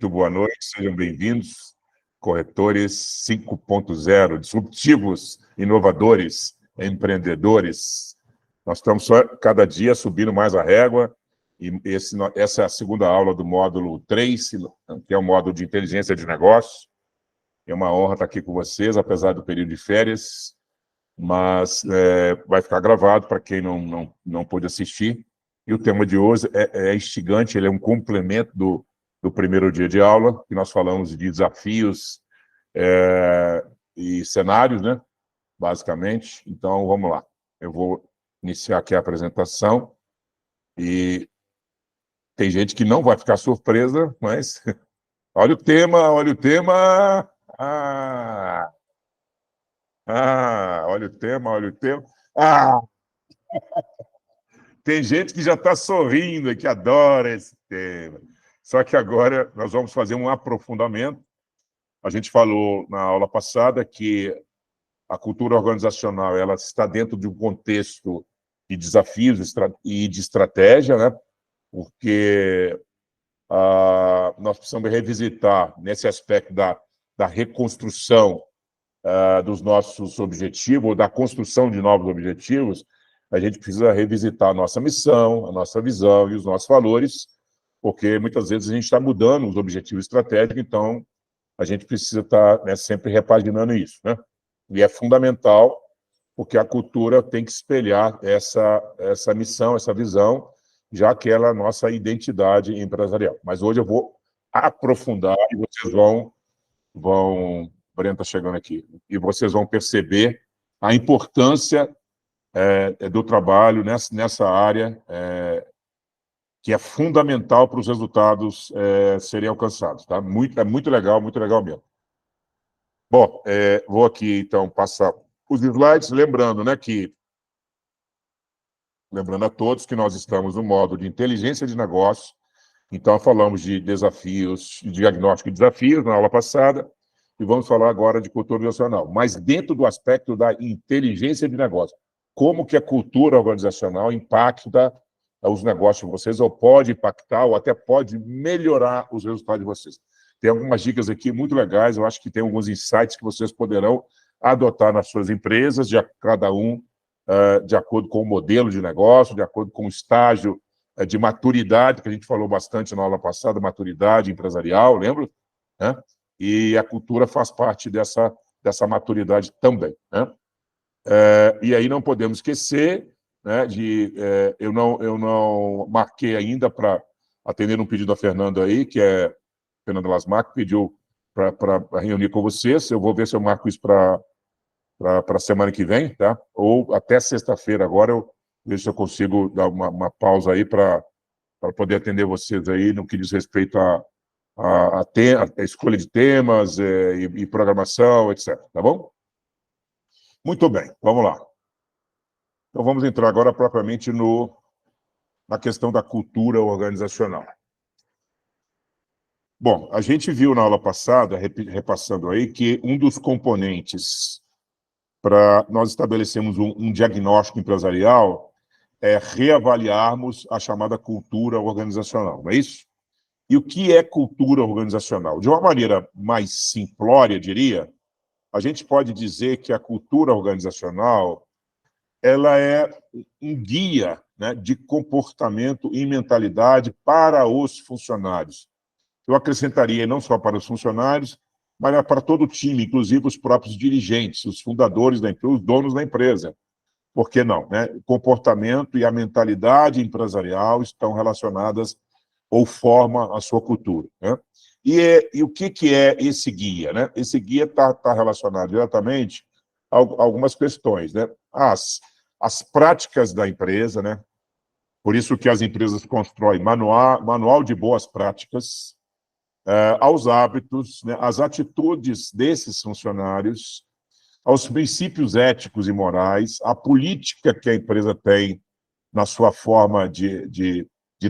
Muito boa noite, sejam bem-vindos, corretores 5.0, disruptivos, inovadores, empreendedores. Nós estamos só, cada dia subindo mais a régua, e essa é a segunda aula do módulo 3, que é o módulo de inteligência de negócio. É uma honra estar aqui com vocês, apesar do período de férias, mas vai ficar gravado para quem não pôde assistir. E o tema de hoje é instigante, ele é um complemento do primeiro dia de aula, que nós falamos de desafios e cenários, né? Basicamente. Então, vamos lá. Eu vou iniciar aqui a apresentação. E tem gente que não vai ficar surpresa, mas olha o tema, olha o tema. Olha o tema, olha o tema. Tem gente que já está sorrindo e que adora esse tema. Só que agora nós vamos fazer um aprofundamento. A gente falou na aula passada que a cultura organizacional ela está dentro de um contexto de desafios e de estratégia, né? Porque nós precisamos revisitar nesse aspecto da reconstrução dos nossos objetivos, ou da construção de novos objetivos. A gente precisa revisitar a nossa missão, a nossa visão e os nossos valores, porque muitas vezes a gente está mudando os objetivos estratégicos, então a gente precisa estar, né, sempre repaginando isso, né? E é fundamental, porque a cultura tem que espelhar essa missão, essa visão, já que ela é a nossa identidade empresarial. Mas hoje eu vou aprofundar e vocês vão Breno está chegando aqui, e vocês vão perceber a importância do trabalho nessa área, que é fundamental para os resultados serem alcançados. Tá? É muito legal mesmo. Bom, vou aqui, então, passar os slides, lembrando a todos que nós estamos no módulo de inteligência de negócio. Então, falamos de desafios, de diagnóstico de desafios na aula passada, e vamos falar agora de cultura organizacional, mas dentro do aspecto da inteligência de negócio. Como que a cultura organizacional impacta os negócios de vocês, ou pode impactar, ou até pode melhorar os resultados de vocês. Tem algumas dicas aqui muito legais, eu acho que tem alguns insights que vocês poderão adotar nas suas empresas, cada um de acordo com o modelo de negócio, de acordo com o estágio de maturidade, que a gente falou bastante na aula passada, maturidade empresarial, lembra? Né? E a cultura faz parte dessa maturidade também, né? E aí não podemos esquecer, né, eu não marquei ainda para atender um pedido da Fernanda aí, que é Fernanda Lasmar, que pediu para reunir com vocês. Eu vou ver se eu marco isso para a semana que vem, tá? Ou até sexta-feira agora, eu vejo se eu consigo dar uma pausa aí para poder atender vocês aí no que diz respeito a escolha de temas e programação, etc. Tá bom? Muito bem, vamos lá. Então, vamos entrar agora propriamente na questão da cultura organizacional. Bom, a gente viu na aula passada, repassando aí, que um dos componentes para nós estabelecermos um diagnóstico empresarial é reavaliarmos a chamada cultura organizacional, não é isso? E o que é cultura organizacional? De uma maneira mais simplória, diria, a gente pode dizer que a cultura organizacional ela é um guia, né, de comportamento e mentalidade para os funcionários. Eu acrescentaria não só para os funcionários, mas para todo o time, inclusive os próprios dirigentes, os fundadores da empresa, os donos da empresa. Por que não? Né? O comportamento e a mentalidade empresarial estão relacionadas ou formam a sua cultura. Né? E o que é esse guia? Né? Esse guia está relacionado diretamente a algumas questões. Né? As práticas da empresa, né? Por isso que as empresas constroem manual de boas práticas, aos hábitos, né? Às atitudes desses funcionários, aos princípios éticos e morais, à política que a empresa tem na sua forma de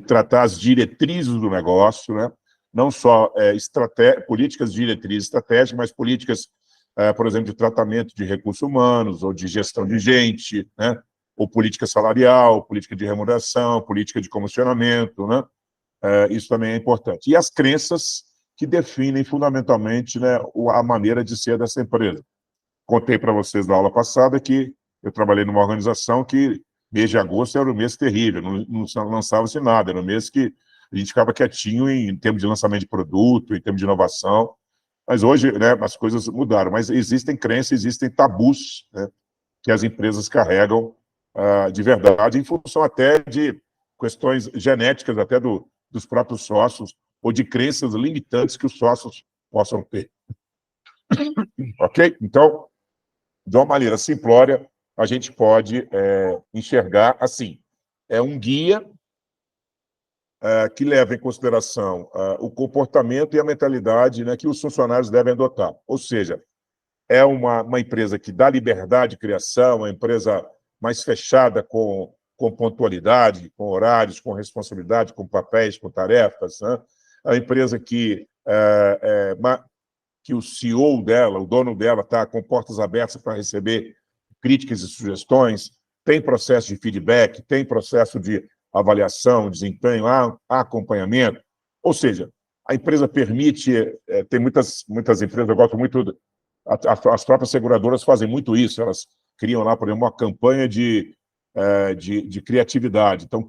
tratar as diretrizes do negócio, né? Não só políticas de diretrizes estratégicas, mas políticas, por exemplo, de tratamento de recursos humanos, ou de gestão de gente, né? Ou política salarial, política de remuneração, política de comissionamento, né? Isso também é importante. E as crenças que definem fundamentalmente, né, a maneira de ser dessa empresa. Contei para vocês na aula passada que eu trabalhei numa organização que mês de agosto era um mês terrível, não lançava-se nada, era um mês que a gente ficava quietinho em termos de lançamento de produto, em termos de inovação, mas hoje, né, as coisas mudaram, mas existem crenças, existem tabus, né, que as empresas carregam de verdade, em função até de questões genéticas, até dos próprios sócios, ou de crenças limitantes que os sócios possam ter. Ok? Então, de uma maneira simplória, a gente pode enxergar assim. É um guia que leva em consideração o comportamento e a mentalidade, né, que os funcionários devem adotar. Ou seja, é uma empresa que dá liberdade de criação, uma empresa mais fechada com pontualidade, com horários, com responsabilidade, com papéis, com tarefas. Né? É uma empresa que o CEO dela, o dono dela, está com portas abertas para receber críticas e sugestões, tem processo de feedback, tem processo de avaliação, desempenho, há acompanhamento. Ou seja, a empresa permite, tem muitas empresas, eu gosto muito, as próprias seguradoras fazem muito isso, elas criam lá, por exemplo, uma campanha de criatividade. Então,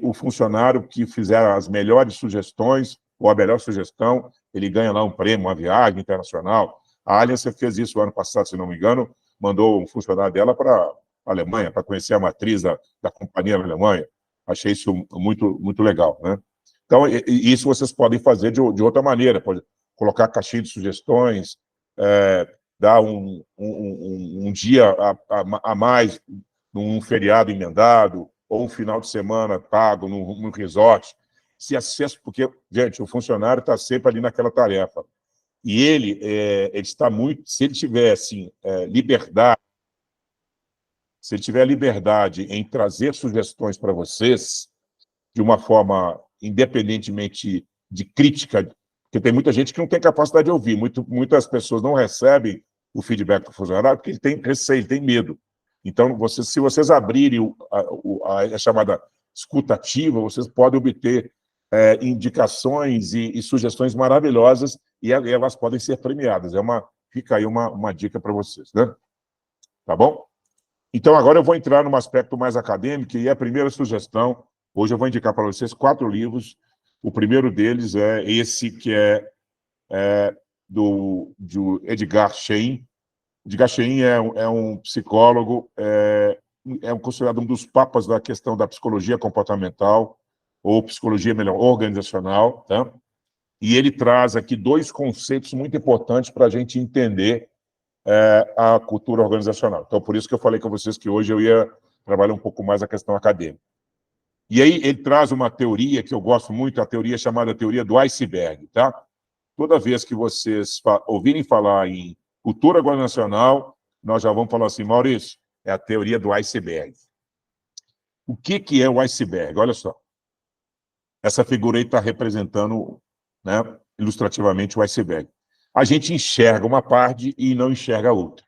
o funcionário que fizer as melhores sugestões, ou a melhor sugestão, ele ganha lá um prêmio, uma viagem internacional. A Allianz fez isso no ano passado, se não me engano, mandou um funcionário dela para a Alemanha, para conhecer a matriz da companhia na Alemanha. Achei isso muito, muito legal. Né? Então, isso vocês podem fazer de outra maneira, pode colocar caixinha de sugestões, dar um dia a mais num feriado emendado, ou um final de semana pago num resort, se acesso, porque, gente, o funcionário está sempre ali naquela tarefa. E ele está muito, se ele tiver, assim, liberdade, se ele tiver liberdade em trazer sugestões para vocês, de uma forma independentemente de crítica, porque tem muita gente que não tem capacidade de ouvir, muitas pessoas não recebem o feedback do funcionário porque ele tem receio, ele tem medo. Então, se vocês abrirem a chamada escutativa, vocês podem obter indicações e sugestões maravilhosas e elas podem ser premiadas. Fica aí uma dica para vocês, né? Tá bom? Então, agora eu vou entrar num aspecto mais acadêmico e a primeira sugestão, hoje eu vou indicar para vocês 4 livros. O primeiro deles é esse que do Edgar Schein. Edgar Schein é um psicólogo, considerado um dos papas da questão da psicologia comportamental, ou psicologia, melhor, organizacional, tá? E ele traz aqui 2 conceitos muito importantes para a gente entender a cultura organizacional. Então, por isso que eu falei com vocês que hoje eu ia trabalhar um pouco mais a questão acadêmica. E aí ele traz uma teoria que eu gosto muito, a teoria chamada teoria do iceberg, tá? Toda vez que vocês ouvirem falar em cultura organizacional, nós já vamos falar assim, Maurício, é a teoria do iceberg. O que é o iceberg? Olha só. Essa figura aí está representando, né, ilustrativamente o iceberg. A gente enxerga uma parte e não enxerga a outra.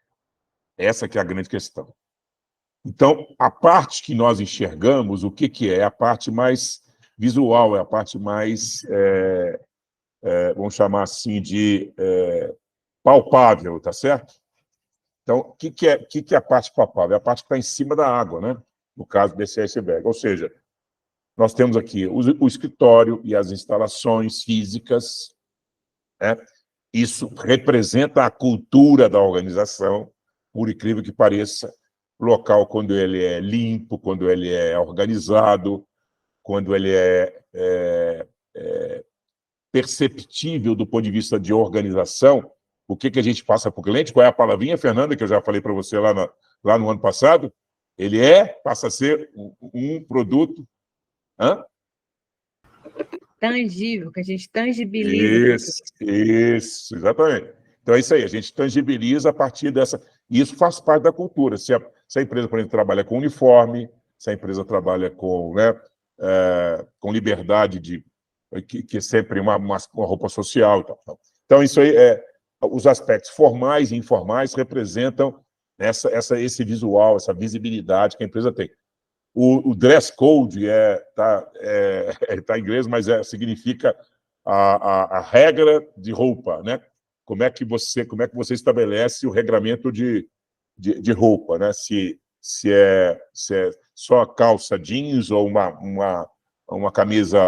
Essa que é a grande questão. Então, a parte que nós enxergamos, o que é? É a parte mais visual, é a parte mais, vamos chamar assim, de palpável, tá certo? Então, o que é a parte palpável? É a parte que está em cima da água, né? No caso desse iceberg. Ou seja, nós temos aqui o escritório e as instalações físicas, né? Isso representa a cultura da organização, por incrível que pareça. O local, quando ele é limpo, quando ele é organizado, quando ele é perceptível do ponto de vista de organização, o que a gente passa para o cliente, qual é a palavrinha, Fernanda, que eu já falei para você lá no ano passado? Ele passa a ser um produto... Hã? Tangível, que a gente tangibiliza. Isso, exatamente. Então é isso aí, a gente tangibiliza a partir dessa... E isso faz parte da cultura. Se a empresa, por exemplo, trabalha com uniforme, se a empresa trabalha com, né, com liberdade que é sempre uma roupa social. Então, isso aí, os aspectos formais e informais representam esse visual, essa visibilidade que a empresa tem. O dress code tá em inglês, mas significa a regra de roupa, né? Como é que você estabelece o regramento de roupa, né? Se é só calça jeans ou uma camisa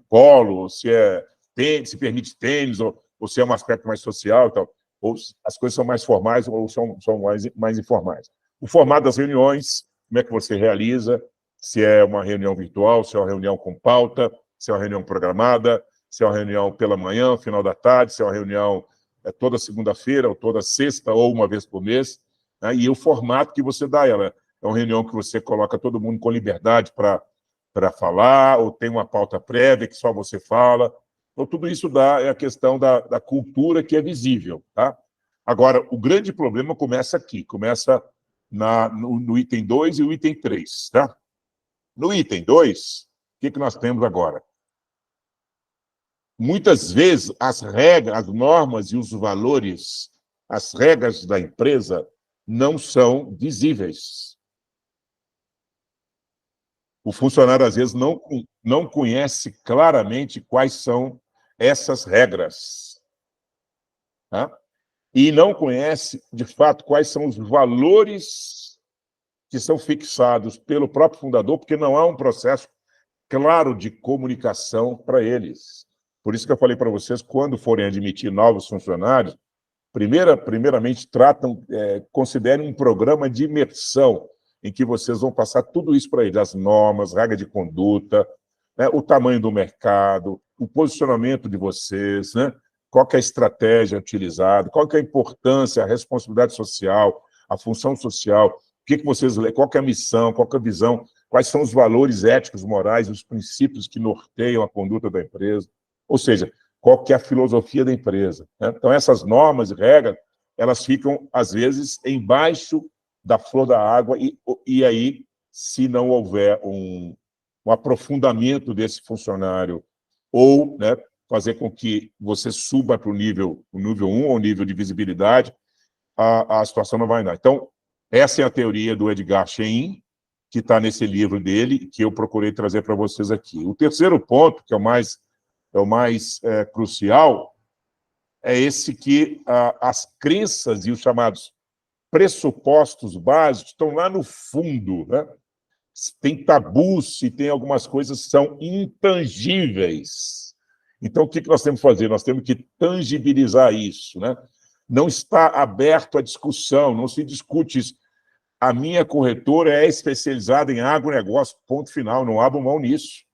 polo, se permite tênis, ou se é um aspecto mais social e tal, ou as coisas são mais formais ou são mais informais. O formato das reuniões, como é que você realiza, se é uma reunião virtual, se é uma reunião com pauta, se é uma reunião programada, se é uma reunião pela manhã, final da tarde, se é uma reunião toda segunda-feira, ou toda sexta, ou uma vez por mês, né? E o formato que você dá a ela. É uma reunião que você coloca todo mundo com liberdade para falar, ou tem uma pauta prévia que só você fala. Então, tudo isso é a questão da cultura que é visível. Tá? Agora, o grande problema começa aqui, começa no item 2 e o item 3. Tá? No item 2, o que nós temos agora? Muitas vezes, as regras, as normas e os valores, as regras da empresa não são visíveis. O funcionário, às vezes, não conhece claramente quais são essas regras. Tá? E não conhece, de fato, quais são os valores que são fixados pelo próprio fundador, porque não há um processo claro de comunicação para eles. Por isso que eu falei para vocês, quando forem admitir novos funcionários, primeiramente considerem um programa de imersão, em que vocês vão passar tudo isso para eles, as normas, regra de conduta, né, o tamanho do mercado, o posicionamento de vocês, né, qual que é a estratégia utilizada, qual que é a importância, a responsabilidade social, a função social, qual que é a missão, qual que é a visão, quais são os valores éticos, morais, os princípios que norteiam a conduta da empresa. Ou seja, qual que é a filosofia da empresa. Né? Então, essas normas e regras, elas ficam, às vezes, embaixo da flor da água, e aí, se não houver um aprofundamento desse funcionário, ou, né, fazer com que você suba para o nível 1, ou nível de visibilidade, a situação não vai andar. Então, essa é a teoria do Edgar Schein, que está nesse livro dele, que eu procurei trazer para vocês aqui. O terceiro ponto, que é o mais crucial, é esse que as crenças e os chamados pressupostos básicos estão lá no fundo, né? Tem tabus e tem algumas coisas que são intangíveis. Então, o que nós temos que fazer? Nós temos que tangibilizar isso, né? Não está aberto à discussão, não se discute isso. A minha corretora é especializada em agronegócio, ponto final, não abro mão nisso.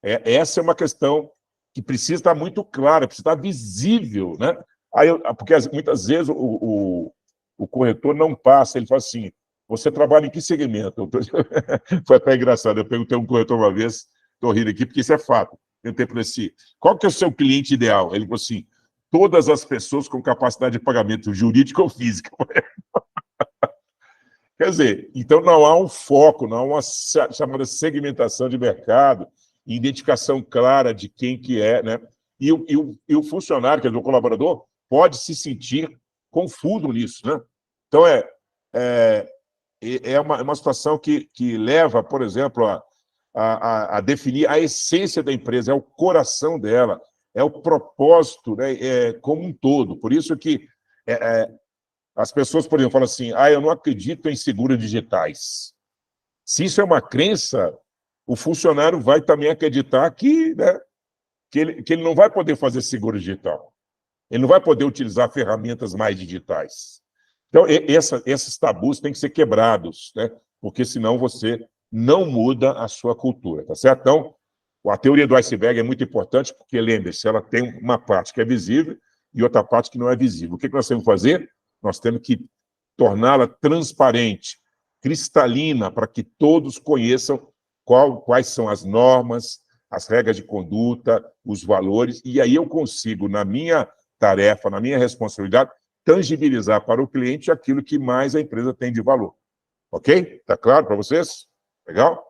Essa é uma questão que precisa estar muito clara, precisa estar visível, né? Porque muitas vezes o corretor não passa, ele fala assim, você trabalha em que segmento? Foi até engraçado, eu perguntei a um corretor uma vez, estou rindo aqui, porque isso é fato. Eu perguntei para ele, qual que é o seu cliente ideal? Ele falou assim, todas as pessoas com capacidade de pagamento jurídica ou física. Quer dizer, então não há um foco, não há uma chamada segmentação de mercado, identificação clara de quem que é, né? E o funcionário, quer dizer, o colaborador, pode se sentir confuso nisso, né? Então, é uma situação que leva, por exemplo, a definir a essência da empresa, é o coração dela, é o propósito, né, como um todo. Por isso que as pessoas, por exemplo, falam assim, eu não acredito em seguros digitais. Se isso é uma crença, o funcionário vai também acreditar né, que ele não vai poder fazer seguro digital. Ele não vai poder utilizar ferramentas mais digitais. Então, esses tabus têm que ser quebrados, né? Porque senão você não muda a sua cultura, tá certo? Então, a teoria do iceberg é muito importante, porque, lembre-se, ela tem uma parte que é visível e outra parte que não é visível. O que nós temos que fazer? Nós temos que torná-la transparente, cristalina, para que todos conheçam quais são as normas, as regras de conduta, os valores, e aí eu consigo, na minha tarefa, na minha responsabilidade, tangibilizar para o cliente aquilo que mais a empresa tem de valor. Ok? Está claro para vocês? Legal?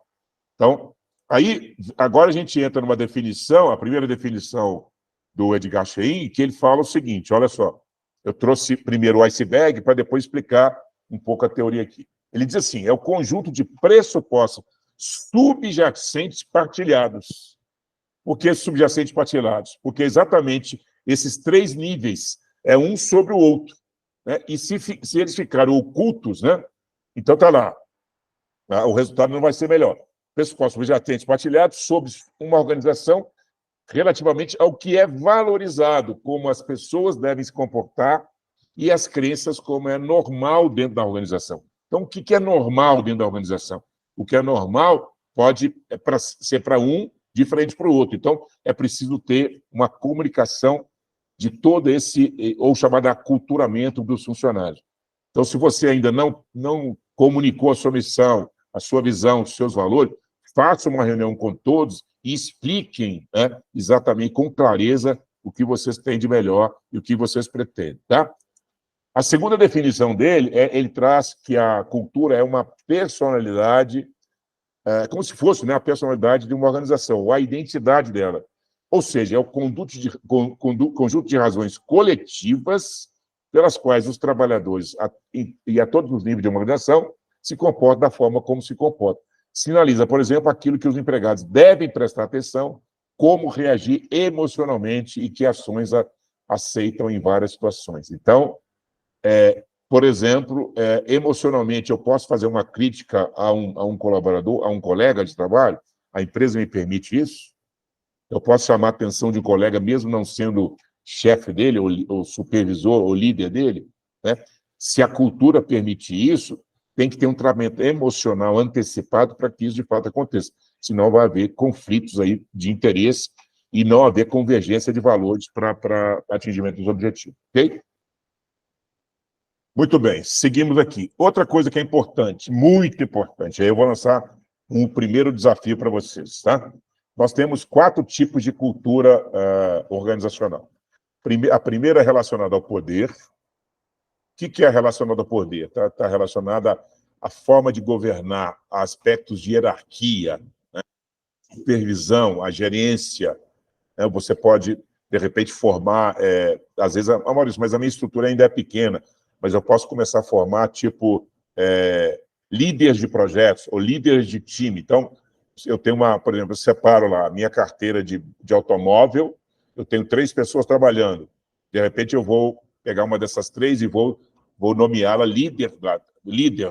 Então, aí, agora a gente entra numa definição, a primeira definição do Edgar Schein, que ele fala o seguinte, olha só, eu trouxe primeiro o iceberg para depois explicar um pouco a teoria aqui. Ele diz assim, é o conjunto de pressupostos subjacentes partilhados. Por que subjacentes partilhados? Porque exatamente esses três níveis é um sobre o outro, né? E se eles ficarem ocultos, né? Então está lá, o resultado não vai ser melhor. Pressupostos subjacentes partilhados sobre uma organização relativamente ao que é valorizado, como as pessoas devem se comportar e as crenças como é normal dentro da organização. Então, o que é normal dentro da organização? O que é normal pode ser para um diferente para o outro. Então, é preciso ter uma comunicação de todo esse, ou chamado aculturamento dos funcionários. Então, se você ainda não comunicou a sua missão, a sua visão, os seus valores, faça uma reunião com todos e expliquem, né, exatamente com clareza o que vocês têm de melhor e o que vocês pretendem. Tá? A segunda definição dele, ele traz que a cultura é uma personalidade, como se fosse, né, a personalidade de uma organização, a identidade dela. Ou seja, é o conjunto de razões coletivas pelas quais os trabalhadores, e a todos os níveis de uma organização, se comportam da forma como se comportam. Sinaliza, por exemplo, aquilo que os empregados devem prestar atenção, como reagir emocionalmente e que ações aceitam em várias situações. Então, por exemplo, emocionalmente, eu posso fazer uma crítica a um colaborador, a um colega de trabalho? A empresa me permite isso? Eu posso chamar a atenção de um colega, mesmo não sendo chefe dele, ou supervisor, ou líder dele? Né? Se a cultura permite isso, tem que ter um tratamento emocional antecipado para que isso, de fato, aconteça. Senão vai haver conflitos aí de interesse e não haver convergência de valores para atingimento dos objetivos. Ok? Muito bem, seguimos aqui. Outra coisa que é importante, muito importante, aí eu vou lançar um primeiro desafio para vocês, tá? Nós temos 4 tipos de cultura organizacional. A primeira é relacionada ao poder. O que é relacionado ao poder? Está relacionada à forma de governar, a aspectos de hierarquia, né? Supervisão, a gerência. Né? Você pode, de repente, formar, às vezes, Maurício, mas a minha estrutura ainda é pequena, mas eu posso começar a formar, tipo, líderes de projetos ou líderes de time. Então, eu tenho por exemplo, eu separo lá a minha carteira de automóvel, eu tenho 3 pessoas trabalhando. De repente, eu vou pegar uma dessas 3 e vou nomeá-la líder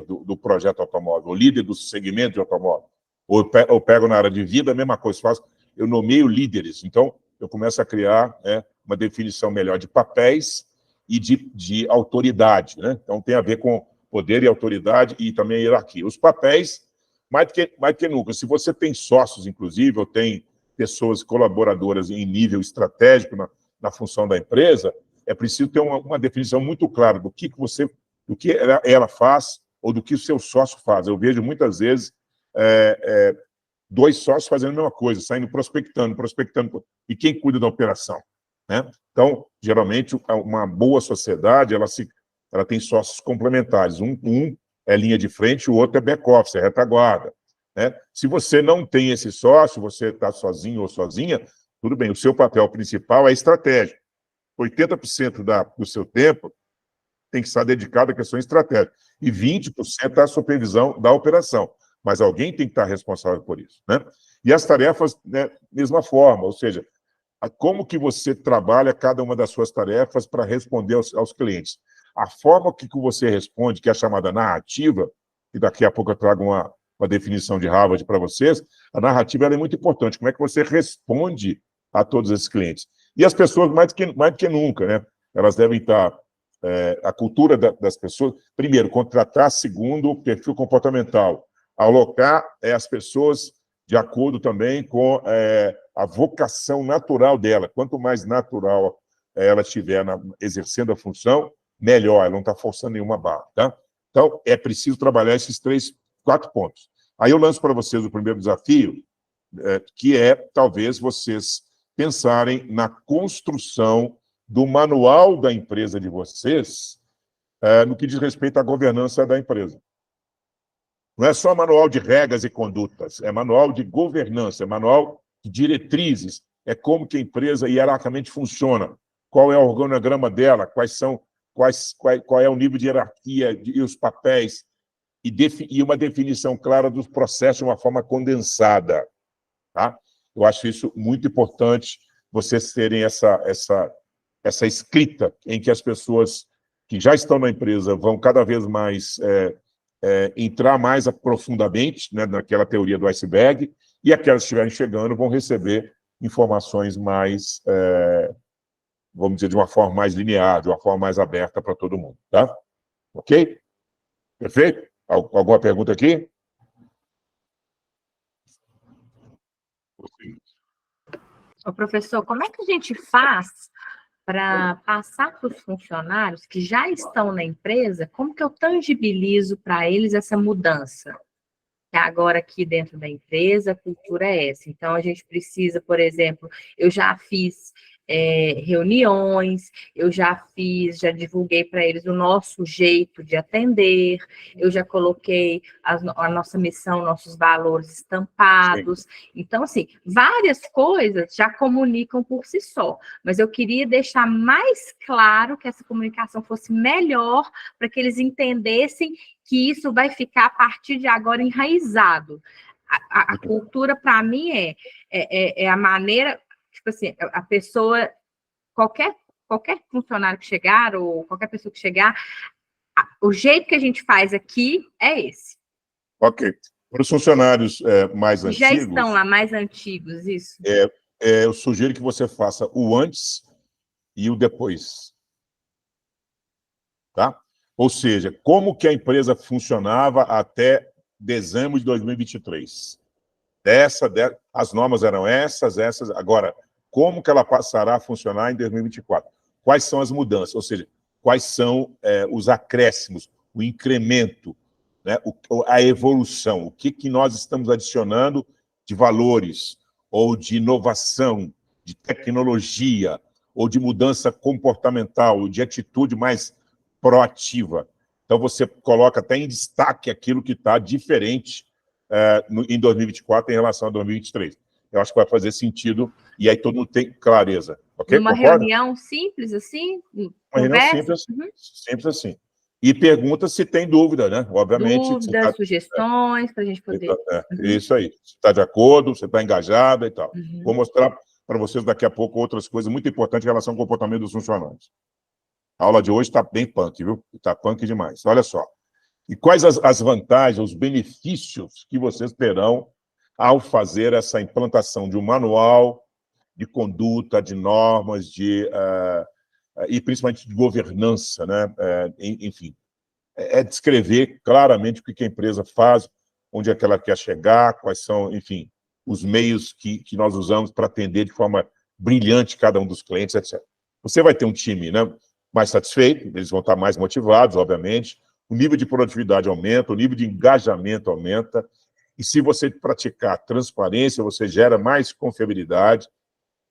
do projeto automóvel, ou líder do segmento de automóvel. Ou eu pego na área de vida, a mesma coisa, eu nomeio líderes. Então, eu começo a criar, né, uma definição melhor de papéis e de autoridade. Né? Então, tem a ver com poder e autoridade e também a hierarquia. Os papéis, mais do que nunca, se você tem sócios, inclusive, ou tem pessoas colaboradoras em nível estratégico na função da empresa, é preciso ter uma definição muito clara do que ela faz ou do que o seu sócio faz. Eu vejo muitas vezes 2 sócios fazendo a mesma coisa, saindo prospectando. E quem cuida da operação? Né? Então, geralmente, uma boa sociedade, ela tem sócios complementares. Um é linha de frente, o outro é back-office, é retaguarda. Né? Se você não tem esse sócio, você está sozinho ou sozinha, tudo bem, o seu papel principal é estratégia. 80% do seu tempo tem que estar dedicado à questão estratégica e 20% à supervisão da operação. Mas alguém tem que estar responsável por isso. Né? E as tarefas, né, mesma forma, ou seja, como que você trabalha cada uma das suas tarefas para responder aos clientes. A forma que você responde, que é a chamada narrativa, e daqui a pouco eu trago uma definição de Harvard para vocês, a narrativa ela é muito importante. Como é que você responde a todos esses clientes? E as pessoas, mais do que nunca, né? Elas devem estar... a cultura das pessoas, primeiro, contratar segundo o perfil comportamental, alocar as pessoas de acordo também com a vocação natural dela. Quanto mais natural ela estiver exercendo a função, melhor, ela não está forçando nenhuma barra. Tá? Então, é preciso trabalhar esses 4 pontos. Aí eu lanço para vocês o primeiro desafio, que é, talvez, vocês pensarem na construção do manual da empresa de vocês, no que diz respeito à governança da empresa. Não é só manual de regras e condutas, é manual de governança, é manual de diretrizes, é como que a empresa hierarquicamente funciona, qual é o organograma dela, qual é o nível de hierarquia e os papéis, e uma definição clara dos processos de uma forma condensada. Tá? Eu acho isso muito importante, vocês terem essa escrita em que as pessoas que já estão na empresa vão cada vez mais entrar mais profundamente, né, naquela teoria do iceberg, e aquelas que estiverem chegando vão receber informações mais, vamos dizer, de uma forma mais linear, de uma forma mais aberta para todo mundo. Tá? Ok? Perfeito? Alguma pergunta aqui? Ô, professor, como é que a gente faz para passar para os funcionários que já estão na empresa, como que eu tangibilizo para eles essa mudança? Que agora aqui dentro da empresa, a cultura é essa. Então, a gente precisa, por exemplo, eu já fiz reuniões, já divulguei para eles o nosso jeito de atender, eu já coloquei a nossa missão, nossos valores estampados. Sim. Então, assim, várias coisas já comunicam por si só, mas eu queria deixar mais claro que essa comunicação fosse melhor para que eles entendessem que isso vai ficar, a partir de agora, enraizado. A cultura, para mim, é a maneira, tipo assim, a pessoa, qualquer funcionário que chegar, ou qualquer pessoa que chegar, o jeito que a gente faz aqui é esse. Ok. Para os funcionários mais antigos... Já estão lá, mais antigos, isso? Eu sugiro que você faça o antes e o depois. Tá? Ou seja, como que a empresa funcionava até dezembro de 2023. As normas eram essas. Agora, como que ela passará a funcionar em 2024? Quais são as mudanças? Ou seja, quais são os acréscimos, o incremento, né? A evolução? O que nós estamos adicionando de valores, ou de inovação, de tecnologia, ou de mudança comportamental, ou de atitude mais proativa. Então, você coloca até em destaque aquilo que está diferente em 2024 em relação a 2023. Eu acho que vai fazer sentido, e aí todo mundo tem clareza. Ok? Numa Concorda? reunião simples assim? Uma reunião simples, simples assim. E pergunta se tem dúvida, né? Obviamente. Dúvidas, sugestões, para a gente poder... Isso aí. Se está de acordo, você está engajado e tal. Vou mostrar para vocês daqui a pouco outras coisas muito importantes em relação ao comportamento dos funcionários. A aula de hoje está bem punk, viu? Está punk demais. Olha só. E quais as vantagens, os benefícios que vocês terão ao fazer essa implantação de um manual de conduta, de normas, e principalmente de governança, né? Enfim, descrever claramente o que a empresa faz, onde é que ela quer chegar, quais são, enfim, os meios que nós usamos para atender de forma brilhante cada um dos clientes, etc. Você vai ter um time, né, mais satisfeito, eles vão estar mais motivados, obviamente, o nível de produtividade aumenta, o nível de engajamento aumenta, e se você praticar transparência, você gera mais confiabilidade,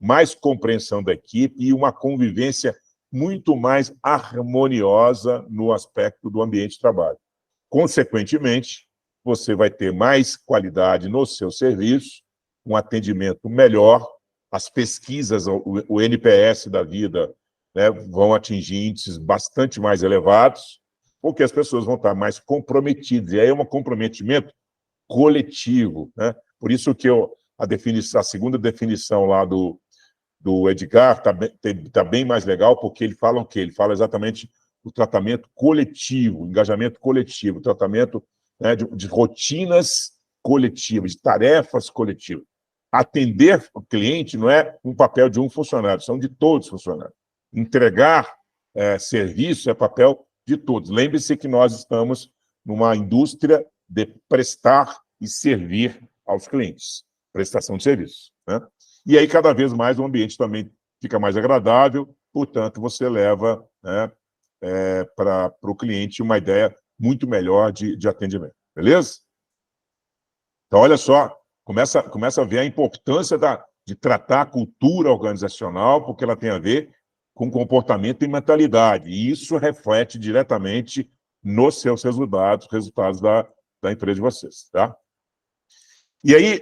mais compreensão da equipe e uma convivência muito mais harmoniosa no aspecto do ambiente de trabalho. Consequentemente, você vai ter mais qualidade no seu serviço, um atendimento melhor, as pesquisas, o NPS da vida, né, vão atingir índices bastante mais elevados, porque as pessoas vão estar mais comprometidas. E aí é um comprometimento coletivo, né? Por isso que a segunda definição lá do Edgar tá bem mais legal, porque ele fala o quê? Ele fala exatamente o tratamento coletivo, engajamento coletivo, tratamento, né, de rotinas coletivas, de tarefas coletivas. Atender o cliente não é um papel de um funcionário, são de todos os funcionários. Entregar serviço é papel de todos. Lembre-se que nós estamos numa indústria de prestar e servir aos clientes, prestação de serviço, né? E aí, cada vez mais, o ambiente também fica mais agradável, portanto, você leva, né, para o cliente uma ideia muito melhor de atendimento. Beleza? Então, olha só, começa a ver a importância de tratar a cultura organizacional, porque ela tem a ver com comportamento e mentalidade, e isso reflete diretamente nos seus resultados da empresa de vocês, tá? E aí,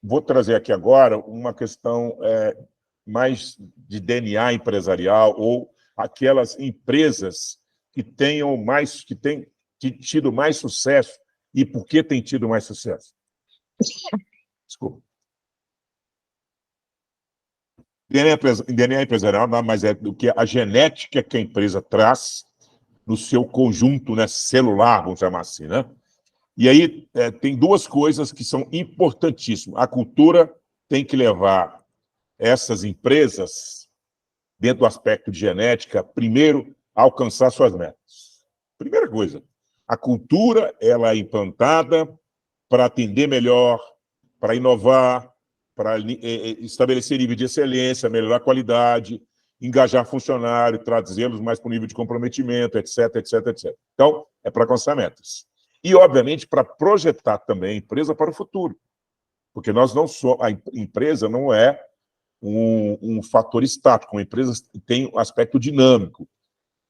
vou trazer aqui agora uma questão mais de DNA empresarial, ou aquelas empresas que têm tido mais sucesso. E por que tem tido mais sucesso? Desculpa. DNA empresarial nada mais é do que a genética que a empresa traz no seu conjunto, né, celular, vamos chamar assim, né? E aí tem duas coisas que são importantíssimas. A cultura tem que levar essas empresas, dentro do aspecto de genética, primeiro, a alcançar suas metas. Primeira coisa, a cultura ela é implantada para atender melhor, para inovar, para estabelecer nível de excelência, melhorar a qualidade, engajar funcionário, trazê-los mais para o nível de comprometimento, etc, etc, etc. Então, é para alcançar metas. E, obviamente, para projetar também a empresa para o futuro. Porque nós não só a empresa não é um fator estático, uma empresa tem um aspecto dinâmico.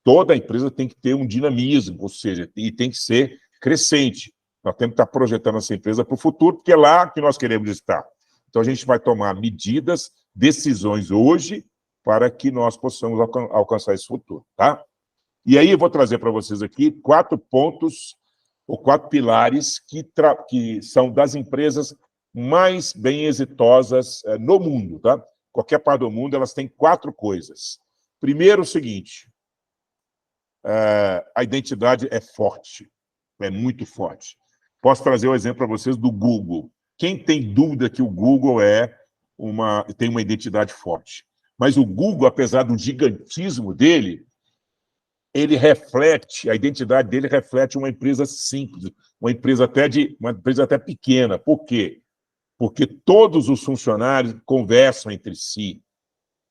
Toda empresa tem que ter um dinamismo, ou seja, e tem que ser crescente. Nós temos que estar projetando essa empresa para o futuro, porque é lá que nós queremos estar. Então, a gente vai tomar medidas, decisões hoje, para que nós possamos alcançar esse futuro, tá? E aí eu vou trazer para vocês aqui 4 pontos, ou 4 pilares que são das empresas mais bem exitosas no mundo, tá? Qualquer parte do mundo, elas têm 4 coisas. Primeiro, o seguinte, a identidade é forte, é muito forte. Posso trazer o exemplo para vocês do Google. Quem tem dúvida que o Google tem uma identidade forte? Mas o Google, apesar do gigantismo dele, a identidade dele reflete uma empresa simples, uma empresa até pequena. Por quê? Porque todos os funcionários conversam entre si.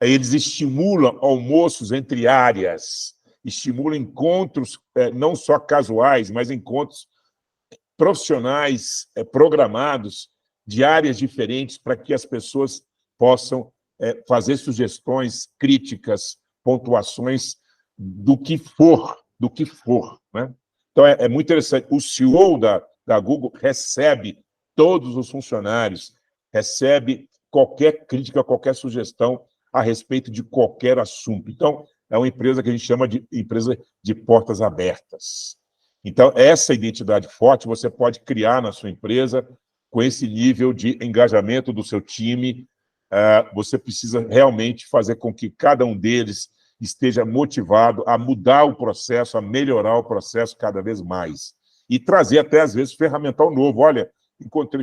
Eles estimulam almoços entre áreas, estimulam encontros não só casuais, mas encontros profissionais programados de áreas diferentes para que as pessoas possam fazer sugestões, críticas, pontuações do que for, né? Então, é muito interessante. O CEO da Google recebe todos os funcionários, recebe qualquer crítica, qualquer sugestão a respeito de qualquer assunto. Então, é uma empresa que a gente chama de empresa de portas abertas. Então, essa identidade forte você pode criar na sua empresa com esse nível de engajamento do seu time. Você precisa realmente fazer com que cada um deles esteja motivado a mudar o processo, a melhorar o processo cada vez mais. E trazer até, às vezes, ferramental novo. Olha,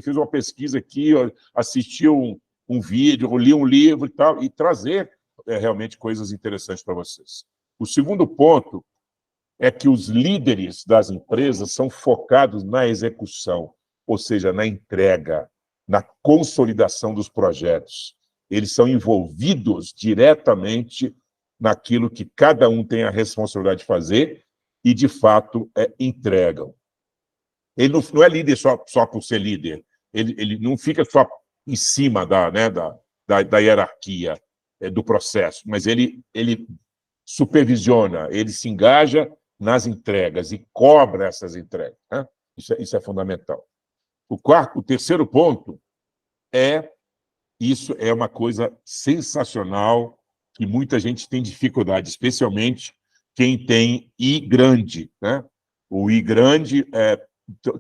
fiz uma pesquisa aqui, assisti um vídeo, li um livro e tal, e trazer realmente coisas interessantes para vocês. O segundo ponto é que os líderes das empresas são focados na execução, ou seja, na entrega, na consolidação dos projetos. Eles são envolvidos diretamente naquilo que cada um tem a responsabilidade de fazer e, de fato, entregam. Ele não é líder só por ser líder, ele não fica só em cima da hierarquia do processo, mas ele supervisiona, ele se engaja nas entregas e cobra essas entregas, né? Isso é fundamental. O terceiro ponto isso é uma coisa sensacional que muita gente tem dificuldade, especialmente quem tem I grande, né? O I grande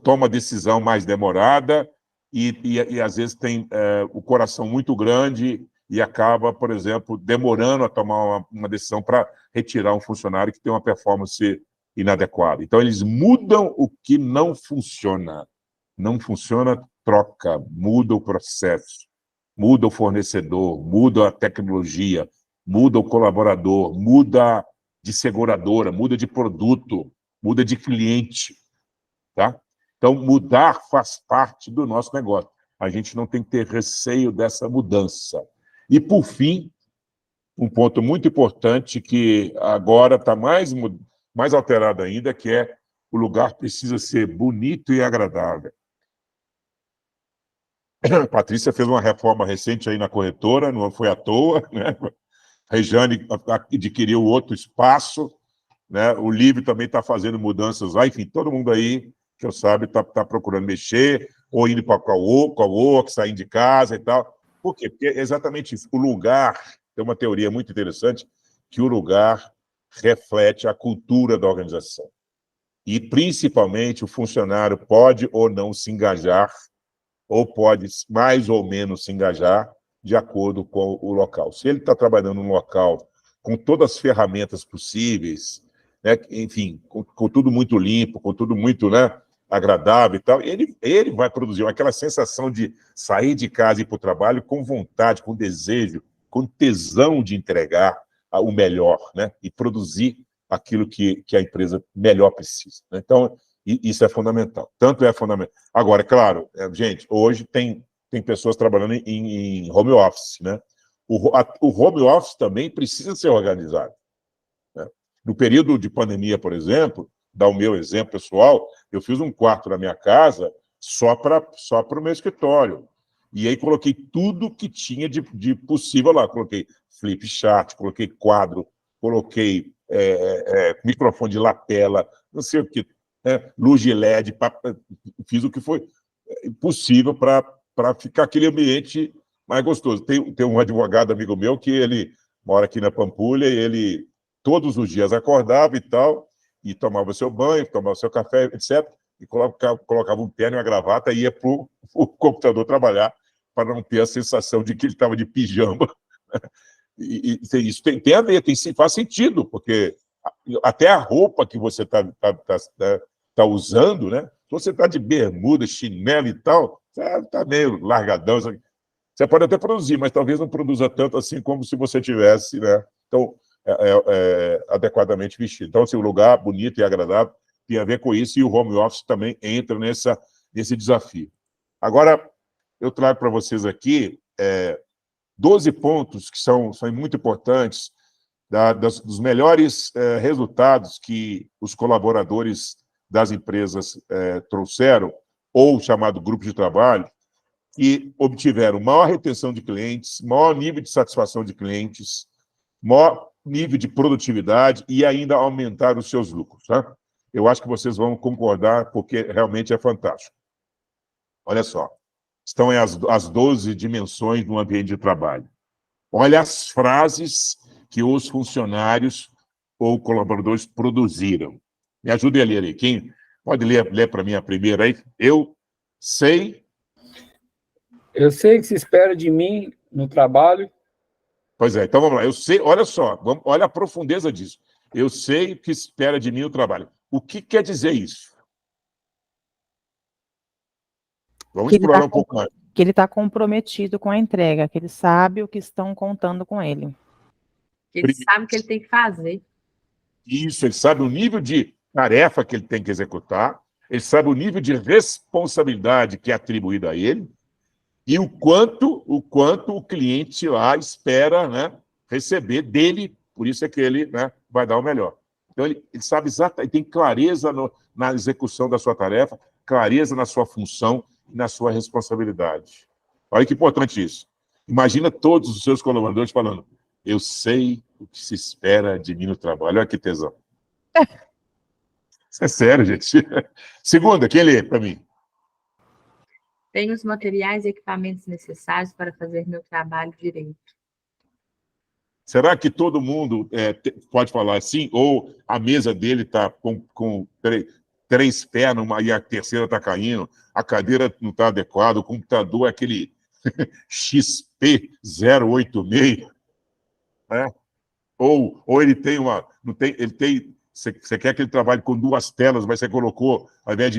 toma decisão mais demorada e às vezes tem o coração muito grande e acaba, por exemplo, demorando a tomar uma decisão para retirar um funcionário que tem uma performance inadequada. Então, eles mudam o que não funciona. Não funciona, troca, muda o processo, muda o fornecedor, muda a tecnologia, muda o colaborador, muda de seguradora, muda de produto, muda de cliente. Tá? Então, mudar faz parte do nosso negócio. A gente não tem que ter receio dessa mudança. E, por fim, um ponto muito importante que agora está mais alterado ainda, que é o lugar precisa ser bonito e agradável. A Patrícia fez uma reforma recente aí na corretora, não foi à toa, né? A Rejane adquiriu outro espaço, né? O Livre também está fazendo mudanças lá, enfim, todo mundo aí, que eu sabe, está procurando mexer, ou indo para o co-work, saindo de casa e tal. Por quê? Porque é exatamente isso. O lugar, tem uma teoria muito interessante, que o lugar reflete a cultura da organização. E, principalmente, o funcionário pode ou não se engajar, ou pode mais ou menos se engajar de acordo com o local. Se ele está trabalhando num local com todas as ferramentas possíveis, né, enfim, com tudo muito limpo, com tudo muito, né, agradável e tal, ele vai produzir aquela sensação de sair de casa e ir para o trabalho com vontade, com desejo, com tesão de entregar o melhor, né, e produzir aquilo que a empresa melhor precisa. Né? Então, isso é fundamental. Tanto é fundamental. Agora, claro, gente, hoje tem pessoas trabalhando em home office, né? O home office também precisa ser organizado. Né? No período de pandemia, por exemplo, dar o meu exemplo pessoal, eu fiz um quarto na minha casa só para o meu escritório. E aí coloquei tudo que tinha de possível lá. Coloquei flip chart, coloquei quadro, coloquei microfone de lapela, não sei o que, luz de LED, fiz o que foi possível para ficar aquele ambiente mais gostoso. Tem um advogado amigo meu que ele mora aqui na Pampulha e ele todos os dias acordava e tal, e tomava seu banho, tomava seu café, etc., e colocava um terno e uma gravata e ia para o computador trabalhar para não ter a sensação de que ele estava de pijama. E isso tem a ver, faz sentido, porque até a roupa que você está usando, né? Se você está de bermuda, chinelo e tal, está meio largadão. Você pode até produzir, mas talvez não produza tanto assim como se você tivesse, né? Então, adequadamente vestido. Então, assim, o lugar bonito e agradável tem a ver com isso, e o home office também entra nesse desafio. Agora, eu trago para vocês aqui 12 pontos que são muito importantes dos melhores resultados que os colaboradores das empresas trouxeram, ou chamado grupo de trabalho, que obtiveram maior retenção de clientes, maior nível de satisfação de clientes, maior nível de produtividade e ainda aumentar os seus lucros. Tá? Eu acho que vocês vão concordar, porque realmente é fantástico. Olha só, estão as 12 dimensões do ambiente de trabalho. Olha as frases que os funcionários ou colaboradores produziram. Me ajudem a ler aí. Quem pode ler para mim a primeira aí? Eu sei que se espera de mim no trabalho. Pois é, então vamos lá. Eu sei, olha só, olha a profundeza disso. Eu sei o que espera de mim o trabalho. O que quer dizer isso? Vamos explorar um pouco mais. Que ele está comprometido com a entrega, que ele sabe o que estão contando com ele. Que ele sabe o que ele tem que fazer. Isso, ele sabe o nível de tarefa que ele tem que executar, ele sabe o nível de responsabilidade que é atribuído a ele, e o quanto o cliente lá espera, né, receber dele, por isso é que ele, né, vai dar o melhor. Então, ele sabe exatamente, tem clareza na execução da sua tarefa, clareza na sua função e na sua responsabilidade. Olha que importante isso. Imagina todos os seus colaboradores falando, eu sei o que se espera de mim no trabalho. Olha que tesão. Isso é sério, gente. Segunda, quem lê para mim? Tenho os materiais e equipamentos necessários para fazer meu trabalho direito. Será que todo mundo pode falar assim? Ou a mesa dele está com três pés e a terceira está caindo, a cadeira não está adequada, o computador é aquele XP 086, né? Ou ele tem uma... Não tem, ele tem... Você quer que ele trabalhe com duas telas, mas você colocou, ao invés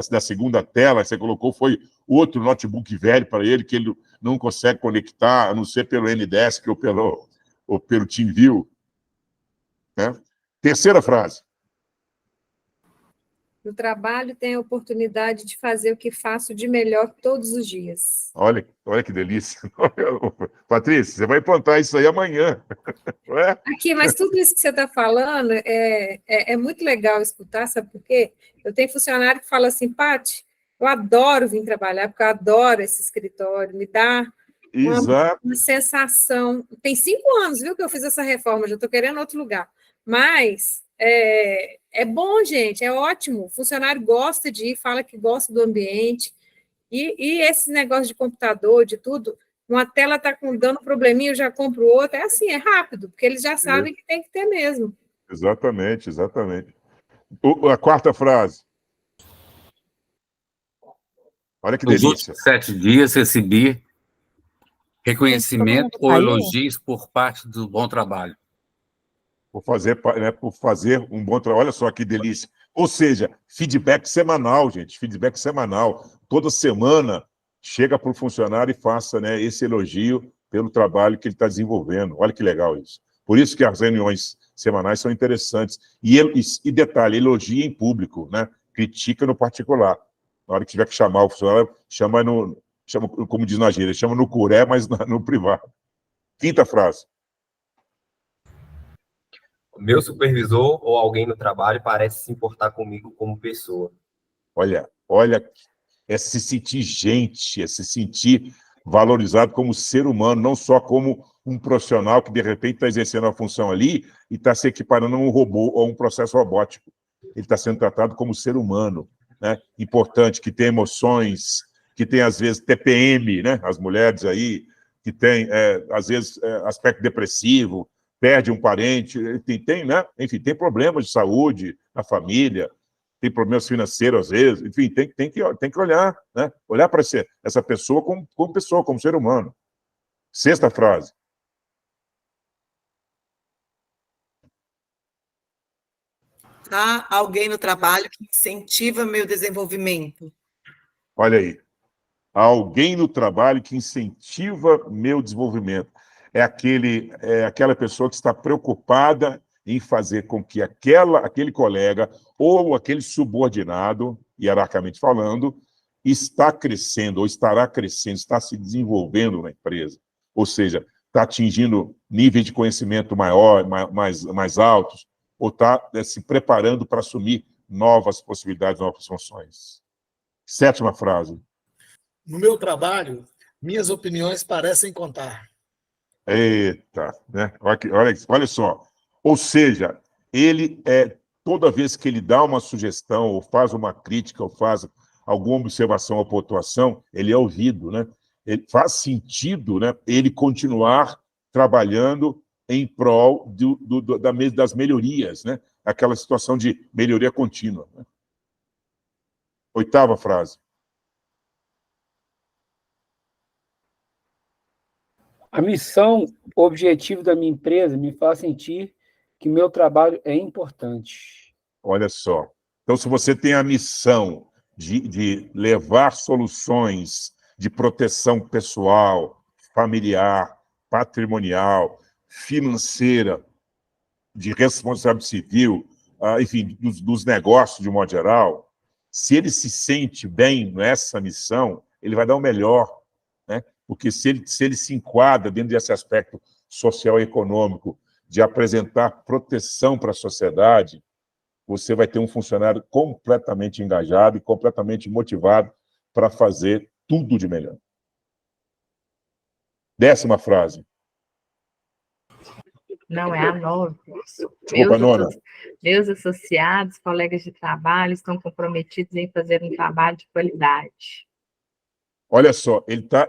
da segunda tela, você colocou, foi outro notebook velho para ele, que ele não consegue conectar, a não ser pelo Ndesk ou pelo TeamViewer. Né? Terceira frase. No trabalho, tenho a oportunidade de fazer o que faço de melhor todos os dias. Olha que delícia. Patrícia, você vai implantar isso aí amanhã. Não é? Aqui, mas tudo isso que você está falando é muito legal escutar, sabe por quê? Eu tenho funcionário que fala assim, Paty, eu adoro vir trabalhar, porque eu adoro esse escritório, me dá uma sensação... Tem 5 anos, viu, que eu fiz essa reforma, já estou querendo outro lugar. Mas é bom, gente, é ótimo. O funcionário gosta de ir, fala que gosta do ambiente. E esse negócio de computador, de tudo, uma tela está dando probleminha, eu já compro outra. É assim, é rápido, porque eles já sabem que tem que ter mesmo. Exatamente, exatamente. A quarta frase. Olha que delícia. Nos últimos 7 dias, recebi Reconhecimento Todo mundo ou caiu? elogios por parte do bom trabalho. Por fazer um bom trabalho. Olha só que delícia. Ou seja, feedback semanal, gente. Feedback semanal. Toda semana chega para o funcionário e faça, né, esse elogio pelo trabalho que ele está desenvolvendo. Olha que legal isso. Por isso que as reuniões semanais são interessantes. E detalhe, elogia em público, né? Critica no particular. Na hora que tiver que chamar o funcionário, chama, como diz na gíria, chama no curé, mas no privado. Quinta frase. O meu supervisor ou alguém no trabalho parece se importar comigo como pessoa. Olha, é se sentir gente, é se sentir valorizado como ser humano, não só como um profissional que, de repente, está exercendo a função ali e está se equiparando a um robô ou um processo robótico. Ele está sendo tratado como ser humano, né? Importante, que tem emoções, que tem, às vezes, TPM, né? As mulheres aí, que tem, às vezes, aspecto depressivo, perde um parente, né? Enfim, tem problemas de saúde na família, tem problemas financeiros às vezes, enfim, tem que olhar, né? Olhar para essa pessoa como pessoa, como ser humano. Sexta frase. Há alguém no trabalho que incentiva meu desenvolvimento. Olha aí. Alguém no trabalho que incentiva meu desenvolvimento. É aquela pessoa que está preocupada em fazer com que aquele colega ou aquele subordinado, hierarquicamente falando, está crescendo ou estará crescendo, está se desenvolvendo na empresa. Ou seja, está atingindo níveis de conhecimento mais altos, ou está se preparando para assumir novas possibilidades, novas funções. Sétima frase. No meu trabalho, minhas opiniões parecem contar. Eita, né? Olha só. Ou seja, toda vez que ele dá uma sugestão, ou faz uma crítica, ou faz alguma observação ou pontuação, ele é ouvido, né? Faz sentido, né, ele continuar trabalhando em prol das melhorias, né? Aquela situação de melhoria contínua. Né? Oitava frase. A missão, o objetivo da minha empresa me faz sentir que meu trabalho é importante. Olha só. Então, se você tem a missão de levar soluções de proteção pessoal, familiar, patrimonial, financeira, de responsabilidade civil, enfim, dos negócios de um modo geral, se ele se sente bem nessa missão, ele vai dar o melhor, né? Porque se ele se enquadra dentro desse aspecto social e econômico de apresentar proteção para a sociedade, você vai ter um funcionário completamente engajado e completamente motivado para fazer tudo de melhor. Décima frase. Não, é a 9. Desculpa, nona. Meus associados, colegas de trabalho, estão comprometidos em fazer um trabalho de qualidade. Olha só,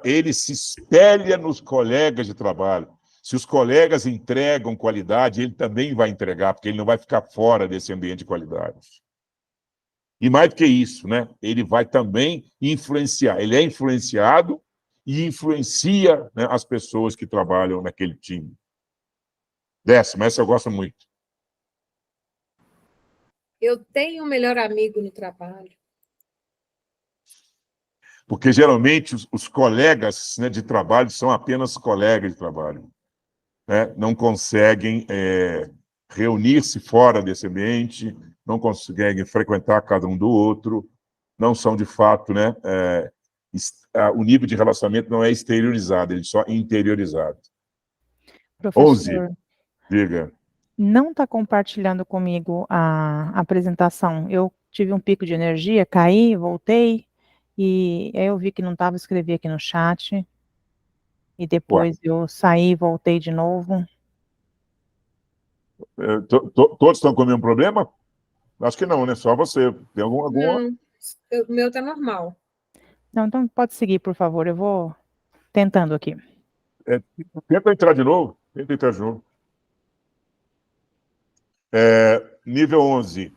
ele se espelha nos colegas de trabalho. Se os colegas entregam qualidade, ele também vai entregar, porque ele não vai ficar fora desse ambiente de qualidade. E mais do que isso, né? Ele vai também influenciar. Ele é influenciado e influencia, né, as pessoas que trabalham naquele time. Décima, essa eu gosto muito. Eu tenho um melhor amigo no trabalho. Porque, geralmente, os colegas, né, de trabalho são apenas colegas de trabalho. Né? Não conseguem reunir-se fora desse ambiente, não conseguem frequentar cada um do outro, não são, de fato, né, o nível de relacionamento não é exteriorizado, ele é só interiorizado. Professor, 11, diga. não está compartilhando comigo a apresentação. Eu tive um pico de energia, caí, voltei, e aí eu vi que não estava, escrevi aqui no chat, e depois eu saí e voltei de novo. Todos estão com o mesmo problema? Acho que não, né? Só você. Tem alguma... Não, o meu está normal. Não, então pode seguir, por favor, eu vou tentando aqui. Tenta entrar de novo. Nível 11.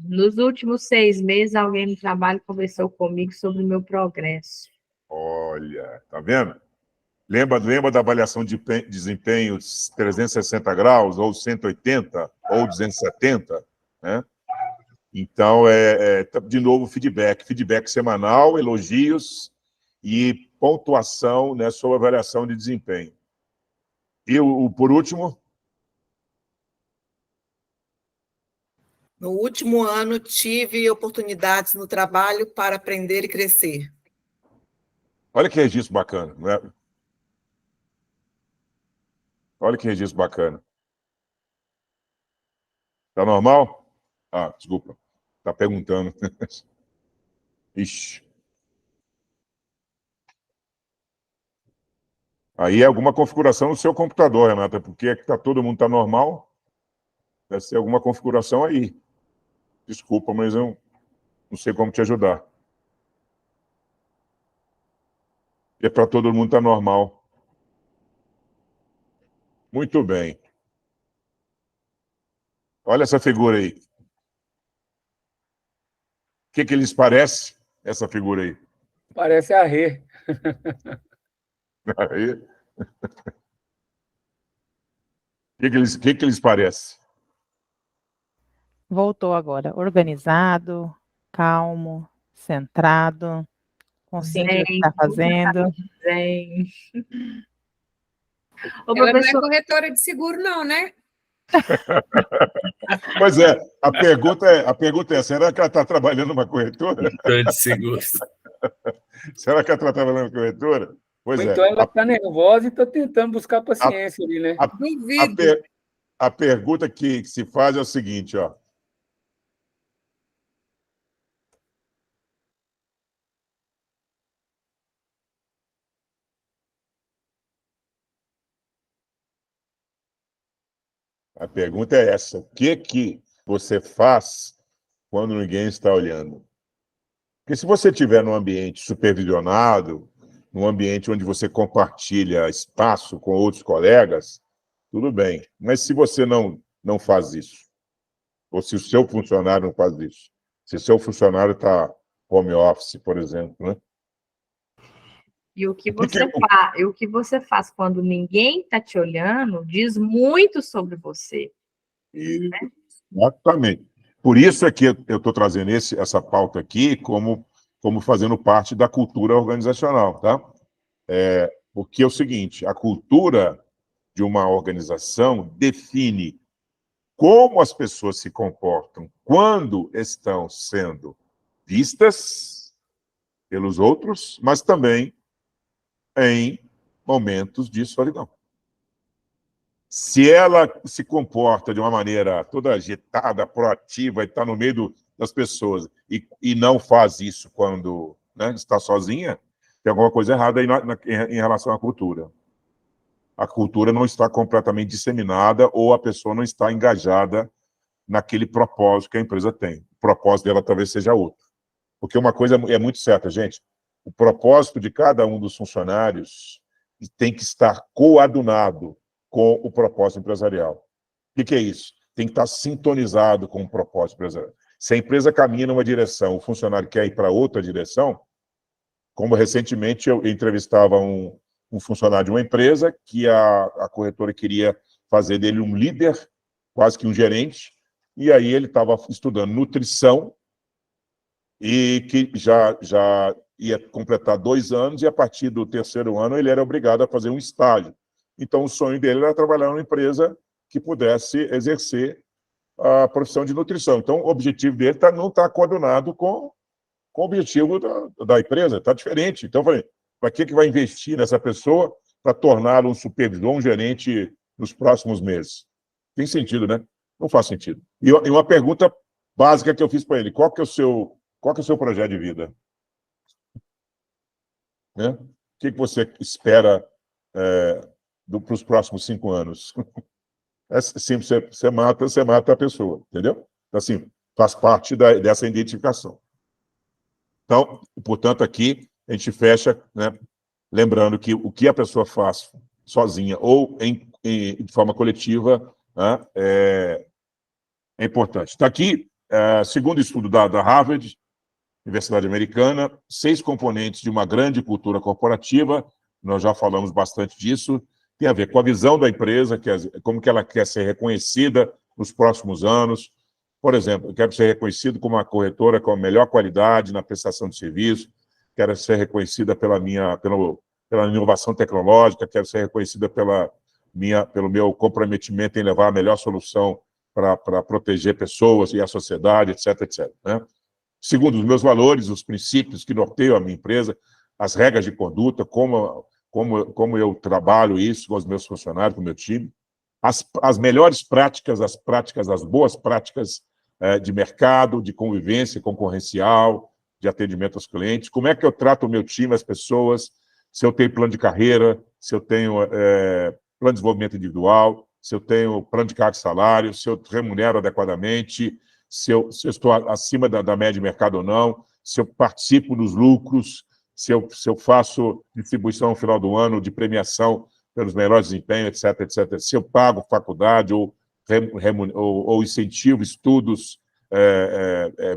Nos últimos 6 meses, alguém no trabalho conversou comigo sobre o meu progresso. Olha, tá vendo? Lembra da avaliação de desempenho 360 graus, ou 180, ou 270, né? Então, de novo, feedback semanal, elogios e pontuação, né, sobre avaliação de desempenho. E, por último... No último ano, tive oportunidades no trabalho para aprender e crescer. Olha que registro bacana, não é? Olha que registro bacana. Tá normal? Ah, desculpa. Tá perguntando. Ixi. Aí é alguma configuração no seu computador, Renata, porque é que todo mundo tá normal. Deve ser alguma configuração aí. Desculpa, mas eu não sei como te ajudar. É para todo mundo tá normal. Muito bem. Olha essa figura aí. O que lhes parece, essa figura aí? Parece a Rê. Aí. O que lhes parece? Voltou agora. Organizado, calmo, centrado, consciente do que está fazendo. Zen. Ô, Ela não é professor, corretora de seguro, não, né? Pois é, a pergunta é, será que ela está trabalhando numa corretora? De seguros. Será que ela está trabalhando numa corretora? Pois Ou é. então ela está nervosa e está tentando buscar paciência ali, né? Duvido. A pergunta que se faz é o seguinte, ó. A pergunta é essa: o que você faz quando ninguém está olhando? Porque se você estiver num ambiente supervisionado, num ambiente onde você compartilha espaço com outros colegas, tudo bem. Mas se você não faz isso, ou se o seu funcionário não faz isso, se o seu funcionário está home office, por exemplo, né? e o que você faz quando ninguém está te olhando diz muito sobre você. Exatamente. Por isso é que eu estou trazendo essa pauta aqui como fazendo parte da cultura organizacional, tá? Porque é o seguinte, a cultura de uma organização define como as pessoas se comportam quando estão sendo vistas pelos outros, mas também em momentos de solidão. Se ela se comporta de uma maneira toda agitada, proativa, e está no meio das pessoas, e não faz isso quando, né, está sozinha, tem alguma coisa errada aí em relação à cultura. A cultura não está completamente disseminada ou a pessoa não está engajada naquele propósito que a empresa tem. O propósito dela talvez seja outro. Porque uma coisa é muito certa, gente, o propósito de cada um dos funcionários tem que estar coadunado com o propósito empresarial. O que é isso? Tem que estar sintonizado com o propósito empresarial. Se a empresa caminha numa direção, o funcionário quer ir para outra direção, como recentemente eu entrevistava um funcionário de uma empresa que a corretora queria fazer dele um líder, quase que um gerente, e aí ele estava estudando nutrição e que já ia completar 2 anos, e a partir do 3º ano ele era obrigado a fazer um estágio. Então, o sonho dele era trabalhar numa empresa que pudesse exercer a profissão de nutrição. Então, o objetivo dele não está coadunado com o objetivo da empresa, está diferente. Então, eu falei, para que vai investir nessa pessoa para torná-lo um supervisor, um gerente nos próximos meses? Tem sentido, né? Não faz sentido. E uma pergunta básica que eu fiz para ele, qual que é o seu projeto de vida? Né? O que você espera para os próximos 5 anos? É simples, você mata a pessoa, entendeu? Então, assim, faz parte dessa identificação. Então, portanto, aqui a gente fecha, né, lembrando que o que a pessoa faz sozinha ou de forma coletiva, né, é importante. Está aqui, segundo estudo da Harvard, Universidade Americana, 6 componentes de uma grande cultura corporativa, nós já falamos bastante disso, tem a ver com a visão da empresa, como que ela quer ser reconhecida nos próximos anos. Por exemplo, eu quero ser reconhecido como uma corretora com a melhor qualidade na prestação de serviço, quero ser reconhecida pela inovação tecnológica, quero ser reconhecida pelo meu comprometimento em levar a melhor solução para proteger pessoas e a sociedade, etc, etc. Né? Segundo os meus valores, os princípios que norteiam a minha empresa, as regras de conduta, como eu trabalho isso com os meus funcionários, com o meu time, as melhores práticas, as boas práticas de mercado, de convivência concorrencial, de atendimento aos clientes, como é que eu trato o meu time, as pessoas, se eu tenho plano de carreira, se eu tenho plano de desenvolvimento individual, se eu tenho plano de cargo e salário, se eu remunero adequadamente, se eu estou acima da média de mercado ou não, se eu participo dos lucros, se eu faço distribuição no final do ano de premiação pelos melhores desempenhos, etc, etc. Se eu pago faculdade ou incentivo estudos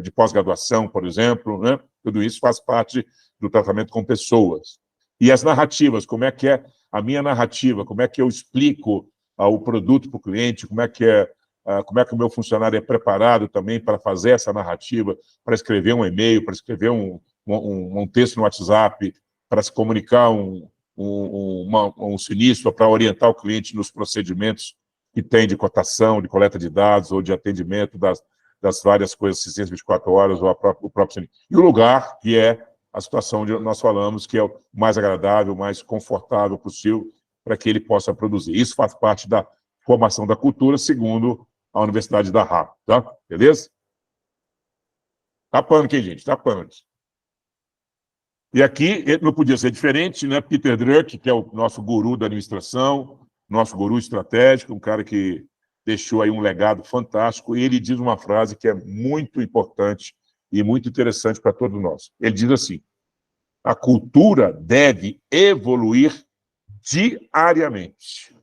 de pós-graduação, por exemplo, né? Tudo isso faz parte do tratamento com pessoas. E as narrativas, como é que é a minha narrativa, como é que eu explico o produto para o cliente, como é que o meu funcionário é preparado também para fazer essa narrativa, para escrever um e-mail, para escrever um texto no WhatsApp, para se comunicar um sinistro, para orientar o cliente nos procedimentos que tem de cotação, de coleta de dados ou de atendimento das várias coisas, assistência 24 horas ou o próprio sinistro. E o lugar, que é a situação onde nós falamos, que é o mais agradável, o mais confortável possível para que ele possa produzir. Isso faz parte da formação da cultura, segundo a Universidade da Harvard, tá? Beleza? Tá punk, hein, gente? Tá punk. E aqui, não podia ser diferente, né? Peter Drucker, que é o nosso guru da administração, nosso guru estratégico, um cara que deixou aí um legado fantástico, e ele diz uma frase que é muito importante e muito interessante para todos nós. Ele diz assim: a cultura deve evoluir diariamente.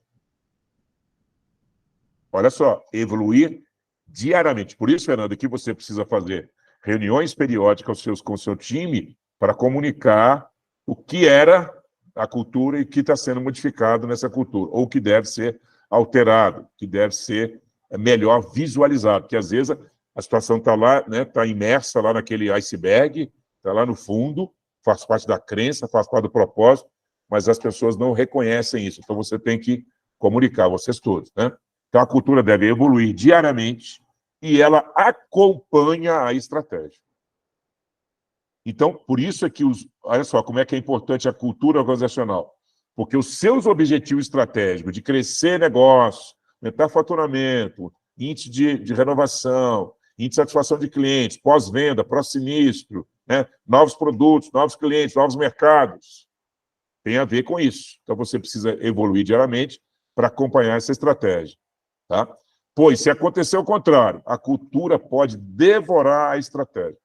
Olha só, evoluir diariamente. Por isso, Fernando, que você precisa fazer reuniões periódicas com o seu time para comunicar o que era a cultura e o que está sendo modificado nessa cultura, ou o que deve ser alterado, que deve ser melhor visualizado, porque às vezes a situação está lá, né, está imersa lá naquele iceberg, está lá no fundo, faz parte da crença, faz parte do propósito, mas as pessoas não reconhecem isso. Então você tem que comunicar, vocês todos, né? Então a cultura deve evoluir diariamente e ela acompanha a estratégia. Então, por isso é que olha só como é que é importante a cultura organizacional, porque os seus objetivos estratégicos de crescer negócio, aumentar faturamento, índice de renovação, índice de satisfação de clientes, pós-venda, pró-sinistro, né? Novos produtos, novos clientes, novos mercados, tem a ver com isso. Então, você precisa evoluir diariamente para acompanhar essa estratégia. Tá? Pois, se acontecer o contrário, a cultura pode devorar a estratégia.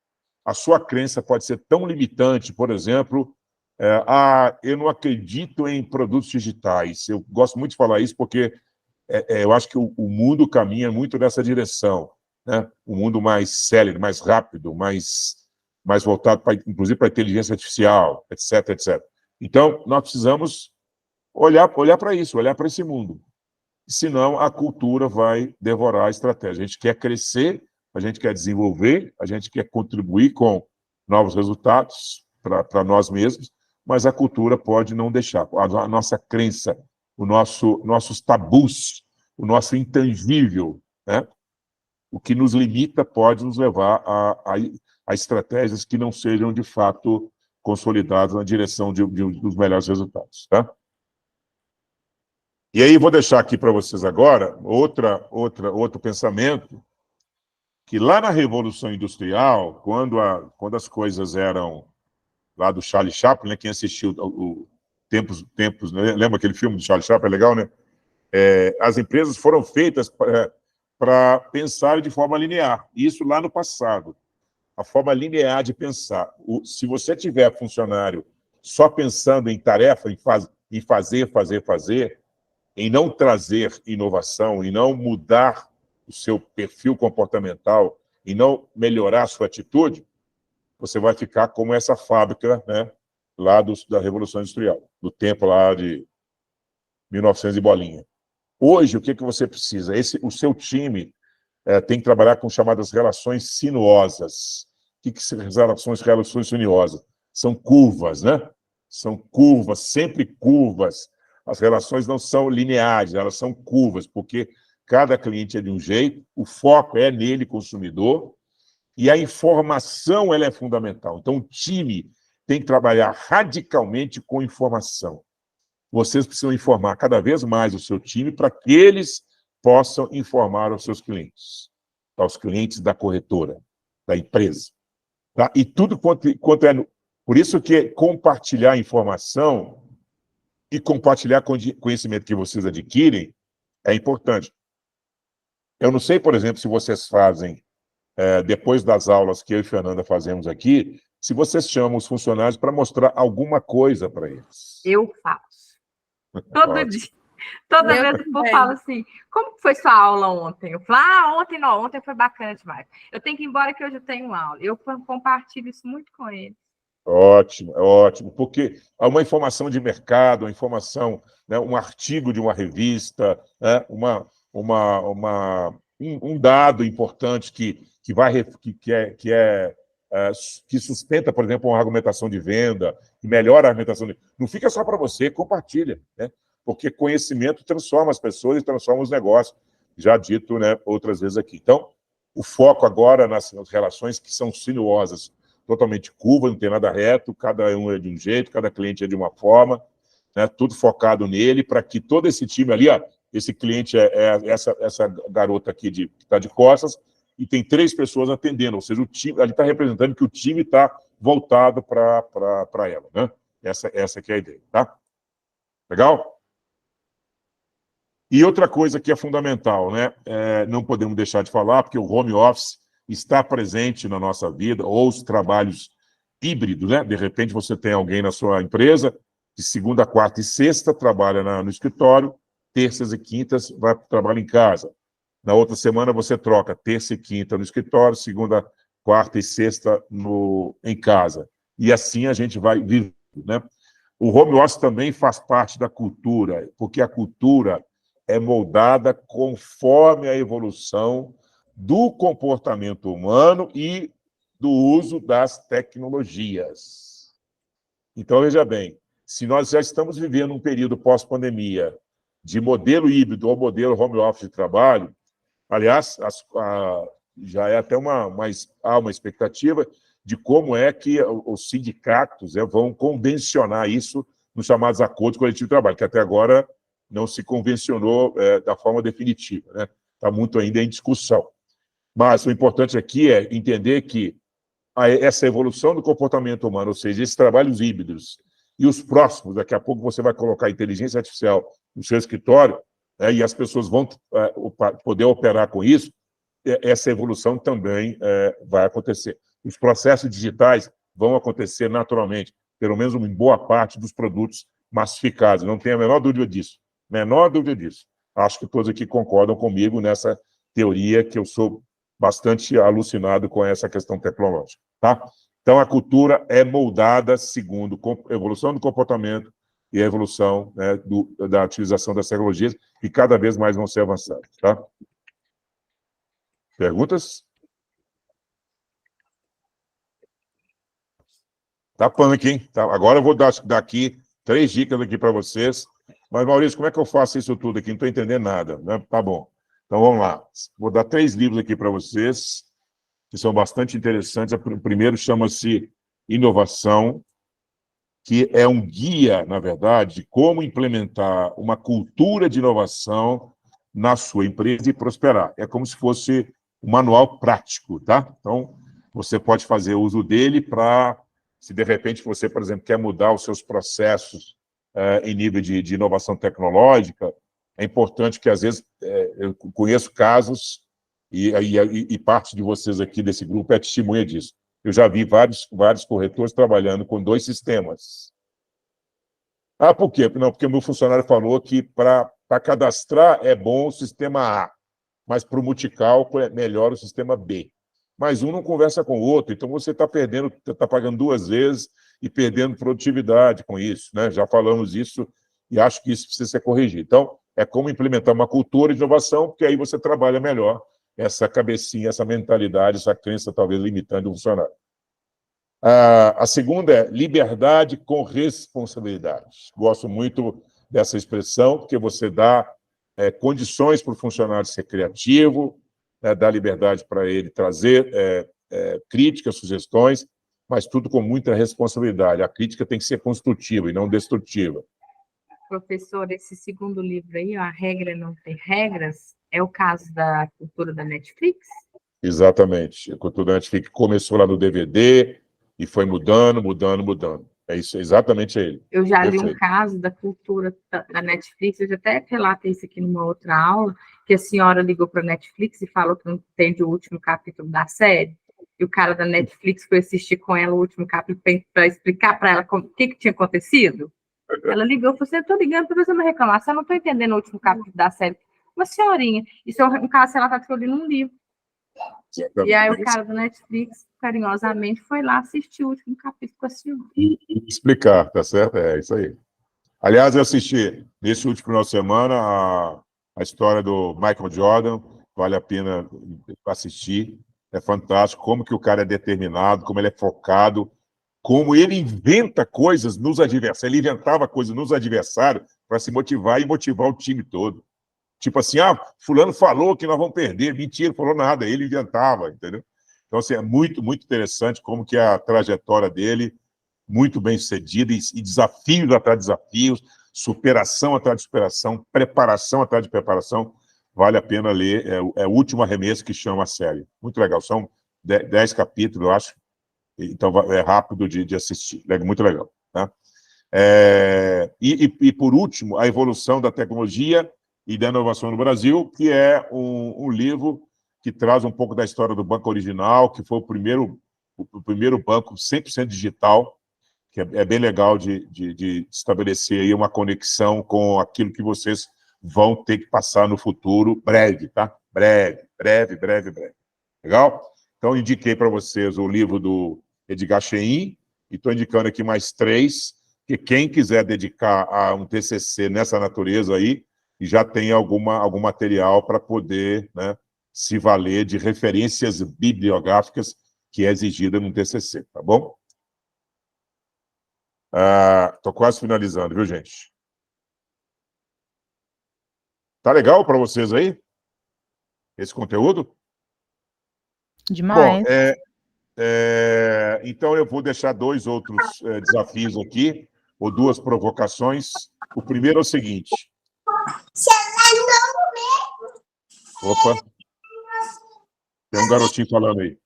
A sua crença pode ser tão limitante, por exemplo, eu não acredito em produtos digitais. Eu gosto muito de falar isso porque eu acho que o mundo caminha muito nessa direção, né? Um mundo mais célere, mais rápido, mais voltado, inclusive, para a inteligência artificial, etc, etc. Então, nós precisamos olhar para isso, olhar para esse mundo. Senão, a cultura vai devorar a estratégia. A gente quer crescer, a gente quer desenvolver, a gente quer contribuir com novos resultados para nós mesmos, mas a cultura pode não deixar. A nossa crença, nossos tabus, o nosso intangível, né? O que nos limita pode nos levar a estratégias que não sejam, de fato, consolidadas na direção dos melhores resultados. Tá? E aí, vou deixar aqui para vocês agora outro pensamento, que lá na Revolução Industrial, quando as coisas eram lá do Charlie Chaplin, né, quem assistiu Tempos, né, lembra aquele filme do Charlie Chaplin? É legal, né? As empresas foram feitas para pensar de forma linear. Isso lá no passado. A forma linear de pensar. Se você tiver funcionário só pensando em tarefa, em fazer, em não trazer inovação, em não mudar o seu perfil comportamental, em não melhorar a sua atitude, você vai ficar como essa fábrica, né, lá da Revolução Industrial, do tempo lá de 1900 e bolinha. Hoje, o que você precisa? O seu time tem que trabalhar com chamadas relações sinuosas. O que são relações sinuosas? São curvas, né? São curvas, sempre curvas. As relações não são lineares, elas são curvas, porque cada cliente é de um jeito, o foco é nele, consumidor, e a informação ela é fundamental. Então, o time tem que trabalhar radicalmente com informação. Vocês precisam informar cada vez mais o seu time para que eles possam informar os seus clientes, aos clientes da corretora, da empresa. Tá? E tudo quanto é... Por isso que compartilhar informação e compartilhar conhecimento que vocês adquirem é importante. Eu não sei, por exemplo, se vocês fazem, depois das aulas que eu e Fernanda fazemos aqui, se vocês chamam os funcionários para mostrar alguma coisa para eles. Eu faço. Todo dia. Toda vez que eu falo assim, como foi sua aula ontem? Eu falo, ontem foi bacana demais. Eu tenho que ir embora que hoje eu tenho aula. Eu compartilho isso muito com eles. Ótimo, ótimo, porque há uma informação de mercado, uma informação, né, um artigo de uma revista, né, um dado importante que sustenta, por exemplo, uma argumentação de venda, que melhora a argumentação de... Não fica só para você, compartilha, né? Porque conhecimento transforma as pessoas e transforma os negócios, já dito, né, outras vezes aqui. Então, o foco agora nas relações que são sinuosas, totalmente curva, não tem nada reto, cada um é de um jeito, cada cliente é de uma forma, né, tudo focado nele, para que todo esse time ali, ó, esse cliente essa garota aqui que está de costas, e tem 3 pessoas atendendo, ou seja, o time, ali está representando que o time está voltado para ela, né? Essa que é a ideia, tá? Legal? E outra coisa que é fundamental, né? Não podemos deixar de falar, porque o home office está presente na nossa vida, ou os trabalhos híbridos, né? De repente você tem alguém na sua empresa, de segunda, quarta e sexta, trabalha no escritório, terças e quintas vai trabalhar em casa. Na outra semana você troca terça e quinta no escritório, segunda, quarta e sexta em casa. E assim a gente vai vivendo, né? O home office também faz parte da cultura, porque a cultura é moldada conforme a evolução do comportamento humano e do uso das tecnologias. Então, veja bem, se nós já estamos vivendo um período pós-pandemia de modelo híbrido ou modelo home office de trabalho, aliás, já é até há uma expectativa de como é que os sindicatos vão convencionar isso nos chamados acordos coletivos de trabalho, que até agora não se convencionou da forma definitiva, né? Está muito ainda em discussão. Mas o importante aqui é entender que essa evolução do comportamento humano, ou seja, esses trabalhos híbridos e os próximos, daqui a pouco você vai colocar inteligência artificial no seu escritório, e as pessoas vão poder operar com isso, essa evolução também vai acontecer. Os processos digitais vão acontecer naturalmente, pelo menos em boa parte dos produtos massificados, não tenho a menor dúvida disso. Menor dúvida disso. Acho que todos aqui concordam comigo nessa teoria, que eu sou bastante alucinado com essa questão tecnológica. Tá? Então, a cultura é moldada segundo a evolução do comportamento e a evolução, né, da utilização das tecnologias, que cada vez mais vão ser avançadas. Tá? Perguntas? Tá punk, hein? Tá, agora eu vou dar aqui 3 dicas aqui para vocês. Mas, Maurício, como é que eu faço isso tudo aqui? Não estou entendendo nada, né? Tá bom. Então, vamos lá. Vou dar 3 livros aqui para vocês, que são bastante interessantes. O primeiro chama-se Inovação, que é um guia, na verdade, de como implementar uma cultura de inovação na sua empresa e prosperar. É como se fosse um manual prático, tá? Então, você pode fazer uso dele para, se de repente você, por exemplo, quer mudar os seus processos em nível de inovação tecnológica, é importante que, às vezes, eu conheço casos, e parte de vocês aqui desse grupo é testemunha disso. Eu já vi vários corretores trabalhando com 2 sistemas. Ah, por quê? Não, porque o meu funcionário falou que para cadastrar é bom o sistema A, mas para o multicálculo é melhor o sistema B. mas um não conversa com o outro, então você está perdendo, está pagando 2 vezes e perdendo produtividade com isso, né? Já falamos isso e acho que isso precisa ser corrigido. Então, é como implementar uma cultura de inovação, porque aí você trabalha melhor essa cabecinha, essa mentalidade, essa crença talvez limitante do funcionário. A segunda é liberdade com responsabilidade. Gosto muito dessa expressão, porque você dá condições para o funcionário ser criativo, dá liberdade para ele trazer críticas, sugestões, mas tudo com muita responsabilidade. A crítica tem que ser construtiva e não destrutiva. Professor, esse segundo livro aí, A Regra Não Tem Regras, é o caso da cultura da Netflix? Exatamente. A cultura da Netflix começou lá no DVD e foi mudando. É isso, exatamente ele. Eu já li um Perfeito. caso da cultura da Netflix, eu já até relatei isso aqui numa outra aula, que a senhora ligou para a Netflix e falou que não entende o último capítulo da série, e o cara da Netflix foi assistir com ela o último capítulo para explicar para ela o que tinha acontecido. Ela ligou e falou assim, eu estou ligando para você não reclamar, você não está entendendo o último capítulo da série. Uma senhorinha, isso é um caso, ela está escrevendo um livro. Exatamente. E aí o cara do Netflix, carinhosamente, foi lá assistir o último capítulo com a senhora. Explicar, tá certo? É isso aí. Aliás, eu assisti nesse último final de semana a história do Michael Jordan, vale a pena assistir, é fantástico, como que o cara é determinado, como ele é focado, como ele inventa coisas nos adversários, ele inventava coisas nos adversários para se motivar e motivar o time todo. Tipo assim, fulano falou que nós vamos perder, mentira, falou nada, ele inventava, entendeu? Então, assim, é muito, muito interessante como que a trajetória dele, muito bem sucedida, e desafios atrás de desafios, superação atrás de superação, preparação atrás de preparação, vale a pena ler, é o último arremesso que chama a série. Muito legal, são 10 capítulos, eu acho, então é rápido de assistir, muito legal. Tá? E, por último, a evolução da tecnologia e da inovação no Brasil, que é um livro que traz um pouco da história do banco original, que foi o primeiro banco 100% digital, que é bem legal de estabelecer aí uma conexão com aquilo que vocês vão ter que passar no futuro breve, tá? Breve. Legal? Então, indiquei para vocês o livro do Edgar Schein, e estou indicando aqui mais 3, que quem quiser dedicar a um TCC nessa natureza aí, já tem algum material para poder, né, se valer de referências bibliográficas que é exigida no TCC, tá bom? Estou quase finalizando, viu, gente? Tá legal para vocês aí? Esse conteúdo? Demais. Bom, então eu vou deixar 2 outros desafios aqui, ou 2 provocações. O primeiro é o seguinte. Opa! Tem um garotinho falando aí.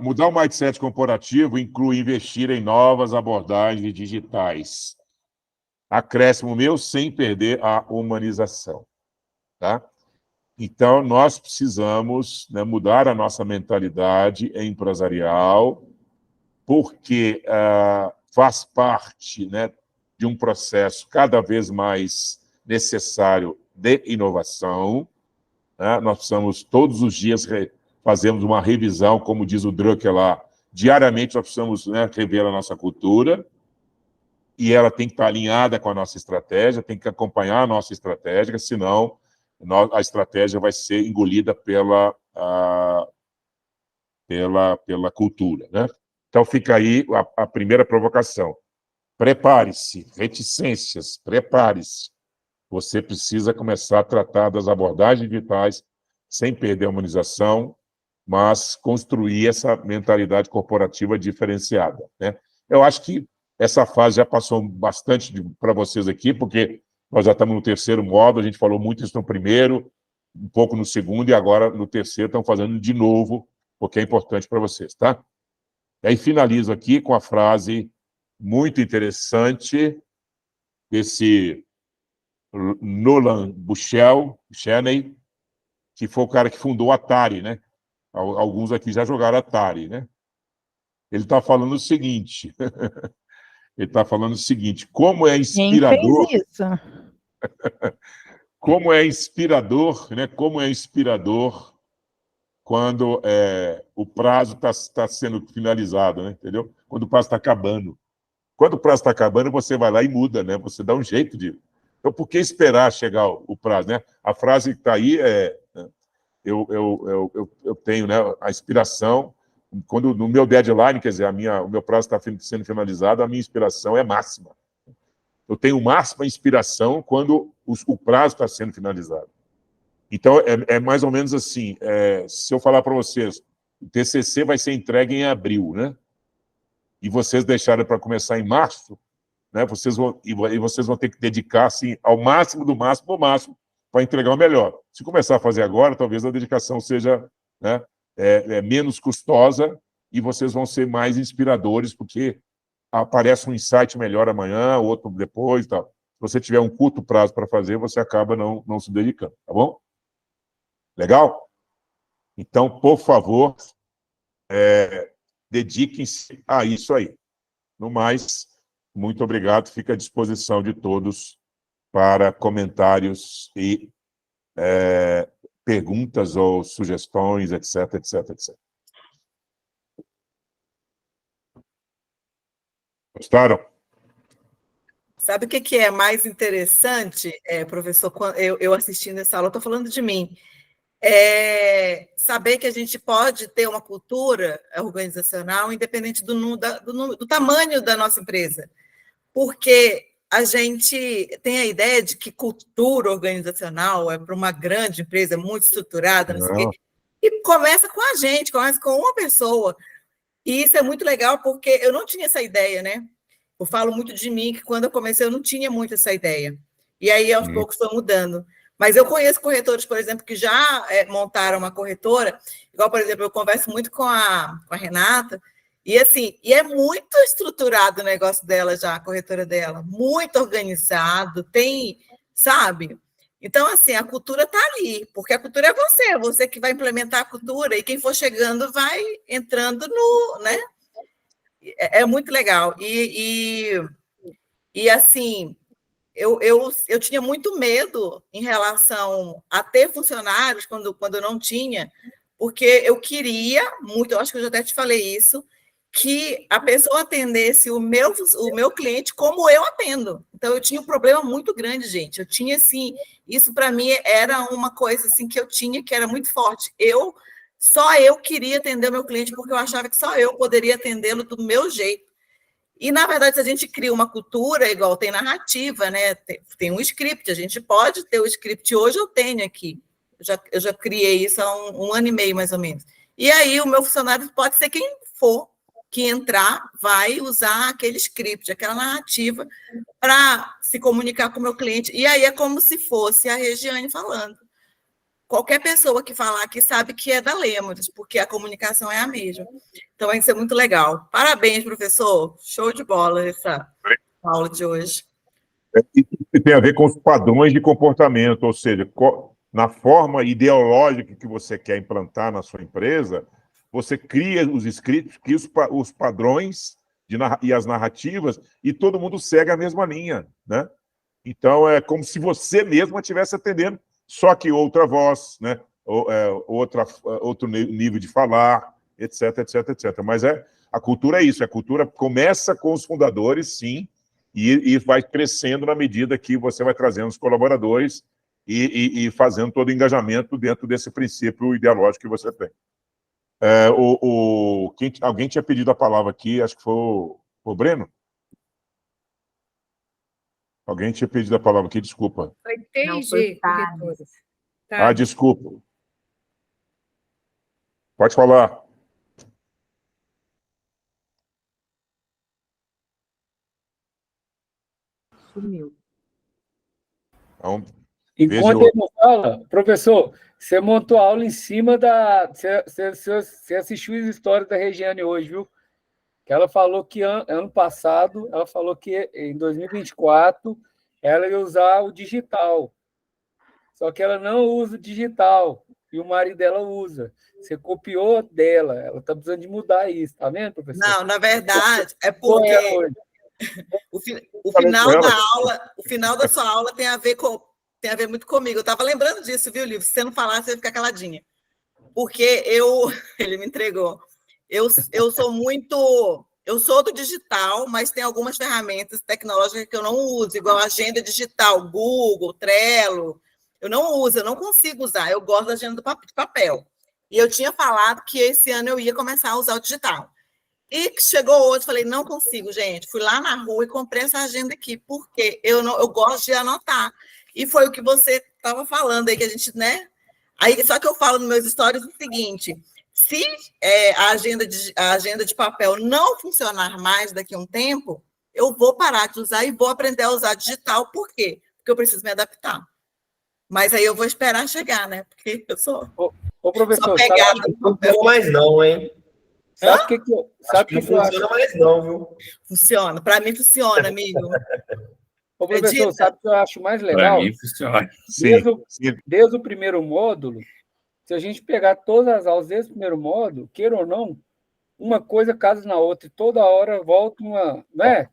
Mudar o mindset corporativo inclui investir em novas abordagens digitais. Acréscimo meu, sem perder a humanização. Tá? Então, nós precisamos, né, mudar a nossa mentalidade empresarial, porque faz parte, né, de um processo cada vez mais necessário de inovação. Né? Nós precisamos, todos os dias, fazermos uma revisão, como diz o Drucker lá, diariamente nós precisamos, né, rever a nossa cultura, e ela tem que estar alinhada com a nossa estratégia, tem que acompanhar a nossa estratégia, senão a estratégia vai ser engolida pela cultura. Né? Então, fica aí a primeira provocação. Prepare-se, reticências, prepare-se. Você precisa começar a tratar das abordagens digitais sem perder a humanização, mas construir essa mentalidade corporativa diferenciada. Né? Eu acho que essa fase já passou bastante para vocês aqui, porque nós já estamos no 3º módulo, a gente falou muito isso no primeiro, um pouco no segundo, e agora no 3º estamos fazendo de novo, porque é importante para vocês, tá? E aí finalizo aqui com a frase muito interessante desse Nolan Bushnell, que foi o cara que fundou o Atari, né? Alguns aqui já jogaram Atari, né? Ele está falando o seguinte... Ele está falando o seguinte, como é inspirador... Quem fez isso? Como é inspirador, né? Como é inspirador quando o prazo está sendo finalizado, né? Entendeu? Quando o prazo está acabando. Quando o prazo está acabando, você vai lá e muda, né? Você dá um jeito de... Então, por que esperar chegar o prazo, né? A frase que está aí é... Eu tenho, né, a inspiração... Quando no meu deadline, quer dizer, o meu prazo está sendo finalizado, a minha inspiração é máxima. Eu tenho máxima inspiração quando o prazo está sendo finalizado. Então, é mais ou menos assim, se eu falar para vocês, o TCC vai ser entregue em abril, né? E vocês deixarem para começar em março, né? Vocês vão ter que dedicar assim, ao máximo do máximo ao máximo para entregar o melhor. Se começar a fazer agora, talvez a dedicação seja, né, menos custosa e vocês vão ser mais inspiradores, porque aparece um insight melhor amanhã, outro depois, tal. Se você tiver um curto prazo para fazer, você acaba não se dedicando, tá bom? Legal? Então, por favor, dediquem-se a isso aí. No mais, muito obrigado. Fica à disposição de todos para comentários e perguntas ou sugestões, etc, etc, etc. Gostaram? Sabe o que é mais interessante, professor? Eu assistindo essa aula, estou falando de mim. Saber que a gente pode ter uma cultura organizacional independente do tamanho da nossa empresa. Porque a gente tem a ideia de que cultura organizacional é para uma grande empresa muito estruturada, não sei o quê, e começa com a gente, começa com uma pessoa. E isso é muito legal, porque eu não tinha essa ideia, né? Eu falo muito de mim, que quando eu comecei eu não tinha muito essa ideia. E aí, aos poucos, estou mudando. Mas eu conheço corretores, por exemplo, que já montaram uma corretora, igual, por exemplo, eu converso muito com a Renata, e assim, é muito estruturado o negócio dela já, a corretora dela, muito organizado, tem, sabe? Então, assim, a cultura está ali, porque a cultura é você que vai implementar a cultura, e quem for chegando vai entrando né? É muito legal. E assim, eu tinha muito medo em relação a ter funcionários quando eu não tinha, porque eu queria muito, eu acho que eu já até te falei isso, que a pessoa atendesse o meu cliente como eu atendo. Então, eu tinha um problema muito grande, gente. Eu tinha, assim, isso para mim era uma coisa assim, que eu tinha, que era muito forte. Só eu queria atender o meu cliente, porque eu achava que só eu poderia atendê-lo do meu jeito. E, na verdade, se a gente cria uma cultura, igual tem narrativa, né? Tem um script, a gente pode ter o script. Hoje eu tenho aqui. Eu já criei isso há um ano e meio, mais ou menos. E aí o meu funcionário pode ser quem for que entrar, vai usar aquele script, aquela narrativa, para se comunicar com o meu cliente. E aí é como se fosse a Regiane falando. Qualquer pessoa que falar aqui sabe que é da Lemures, porque a comunicação é a mesma. Então, isso é muito legal. Parabéns, professor. Show de bola essa aula de hoje. E tem a ver com os padrões de comportamento, ou seja, na forma ideológica que você quer implantar na sua empresa, você cria os scripts, cria os padrões e as narrativas, e todo mundo segue a mesma linha, né? Então, é como se você mesmo estivesse atendendo, só que outra voz, né? Outro nível de falar, etc, etc, etc. Mas a cultura é isso, a cultura começa com os fundadores, sim, e vai crescendo na medida que você vai trazendo os colaboradores e fazendo todo o engajamento dentro desse princípio ideológico que você tem. Alguém tinha pedido a palavra aqui, acho que foi o Breno? Alguém tinha pedido a palavra aqui, desculpa. Foi TG, corretores. Ah, desculpa. Pode falar. Sumiu. Então, enquanto ele não fala, professor, você montou a aula em cima da... Você assistiu as histórias da Regiane hoje, viu? Que ela falou que ano passado, ela falou que em 2024 ela ia usar o digital. Só que ela não usa o digital, e o marido dela usa. Você copiou dela, ela está precisando de mudar isso, tá vendo, professor? Não, na verdade, é porque o final da sua aula tem a ver muito comigo. Eu estava lembrando disso, viu, Lívia? Se você não falar, você vai ficar caladinha. porque ele me entregou. Eu sou do digital, mas tem algumas ferramentas tecnológicas que eu não uso, igual agenda digital, Google, Trello. Eu não uso, eu não consigo usar. Eu gosto da agenda de papel. E eu tinha falado que esse ano eu ia começar a usar o digital. E chegou hoje, falei, não consigo, gente. Fui lá na rua e comprei essa agenda aqui, porque eu gosto de anotar. E foi o que você estava falando aí, que a gente, né? Aí, só que eu falo nos meus stories o seguinte: se a agenda de papel não funcionar mais daqui a um tempo, eu vou parar de usar e vou aprender a usar digital. Por quê? Porque eu preciso me adaptar. Mas aí eu vou esperar chegar, né? Porque eu sou professor, pegada. Não funciona mais não, hein? Sabe o que eu funciona mais não, viu? Funciona. Para mim funciona, amigo. Ô, professor, sabe o que eu acho mais legal? Para mim, funciona. Desde o primeiro módulo, se a gente pegar todas as aulas desse primeiro módulo, queira ou não, uma coisa casa na outra, e toda hora volta uma, né?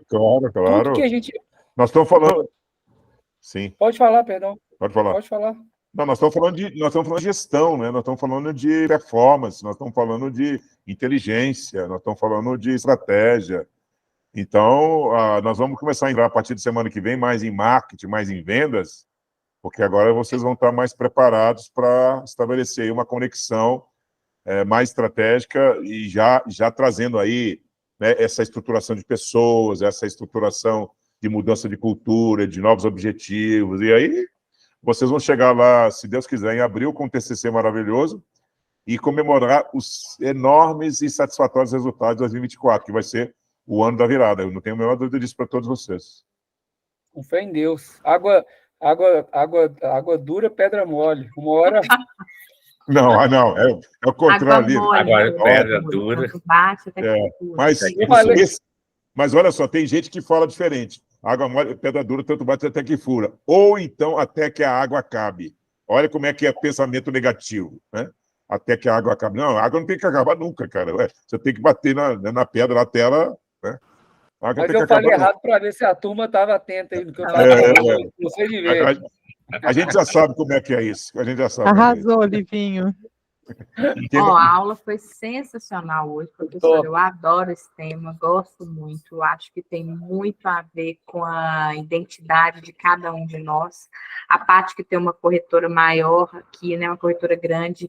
Claro. Tudo que a gente... Nós estamos falando... Sim. Pode falar, perdão. Pode falar. Pode falar. Não, nós estamos falando de gestão, né? Nós estamos falando de performance, nós estamos falando de inteligência, nós estamos falando de estratégia. Então, nós vamos começar a entrar a partir de semana que vem mais em marketing, mais em vendas, porque agora vocês vão estar mais preparados para estabelecer aí uma conexão mais estratégica e já trazendo aí, né, essa estruturação de pessoas, essa estruturação de mudança de cultura, de novos objetivos, e aí vocês vão chegar lá, se Deus quiser, em abril, com um TCC maravilhoso e comemorar os enormes e satisfatórios resultados de 2024, que vai ser o ano da virada. Eu não tenho a menor dúvida disso para todos vocês. Com fé em Deus. Água dura, pedra mole. Uma hora... Não, é o contrário. Agora, pedra dura. Mas olha só, tem gente que fala diferente. Água mole, pedra dura, tanto bate até que fura. Ou então, até que a água acabe. Olha como é que é pensamento negativo, né? Até que a água acabe. Não, a água não tem que acabar nunca, cara. Você tem que bater na pedra, na tela, né? Mas eu falei errado para ver se a turma estava atenta aí no que eu estava falando. Não sei de ver. A gente já sabe como é que é isso. A gente já sabe. Arrasou, Livinho. A aula foi sensacional hoje, professor. Eu adoro esse tema, gosto muito. Acho que tem muito a ver com a identidade de cada um de nós. A parte que tem uma corretora maior aqui, né, uma corretora grande,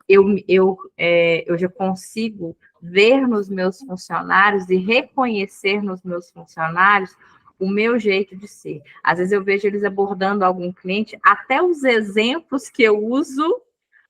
eu já consigo ver nos meus funcionários e reconhecer nos meus funcionários o meu jeito de ser. Às vezes eu vejo eles abordando algum cliente, até os exemplos que eu uso,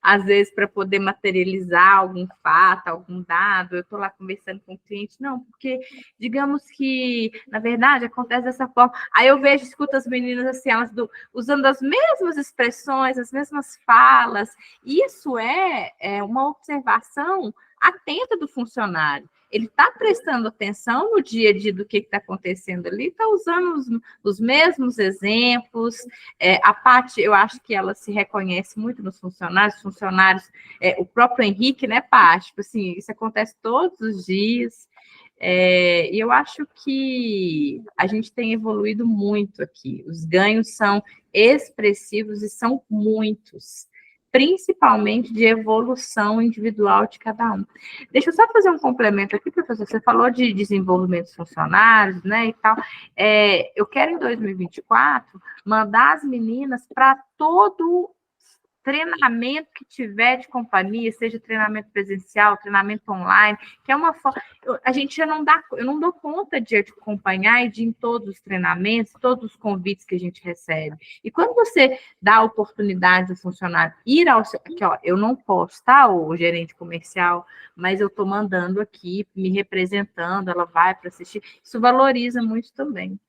às vezes, para poder materializar algum fato, algum dado, eu estou lá conversando com o cliente, não, porque, digamos que, na verdade, acontece dessa forma. Aí eu vejo, escuto as meninas assim, elas usando as mesmas expressões, as mesmas falas. Isso é uma observação atenta do funcionário. Ele está prestando atenção no dia a dia do que está acontecendo ali, está usando os mesmos exemplos. A Paty, eu acho que ela se reconhece muito nos funcionários, o próprio Henrique, né, Paty? Tipo assim, isso acontece todos os dias. E eu acho que a gente tem evoluído muito aqui. Os ganhos são expressivos e são muitos, principalmente de evolução individual de cada um. Deixa eu só fazer um complemento aqui, professor. Você falou de desenvolvimento dos funcionários, né, e tal. Eu quero, em 2024, mandar as meninas para todo treinamento que tiver de companhia, seja treinamento presencial, treinamento online, que é uma forma... eu não dou conta de acompanhar e de ir em todos os treinamentos, todos os convites que a gente recebe. E quando você dá a oportunidade do funcionário ir ao... Aqui, ó, eu não posso, tá, o gerente comercial, mas eu estou mandando aqui, me representando, ela vai para assistir. Isso valoriza muito também.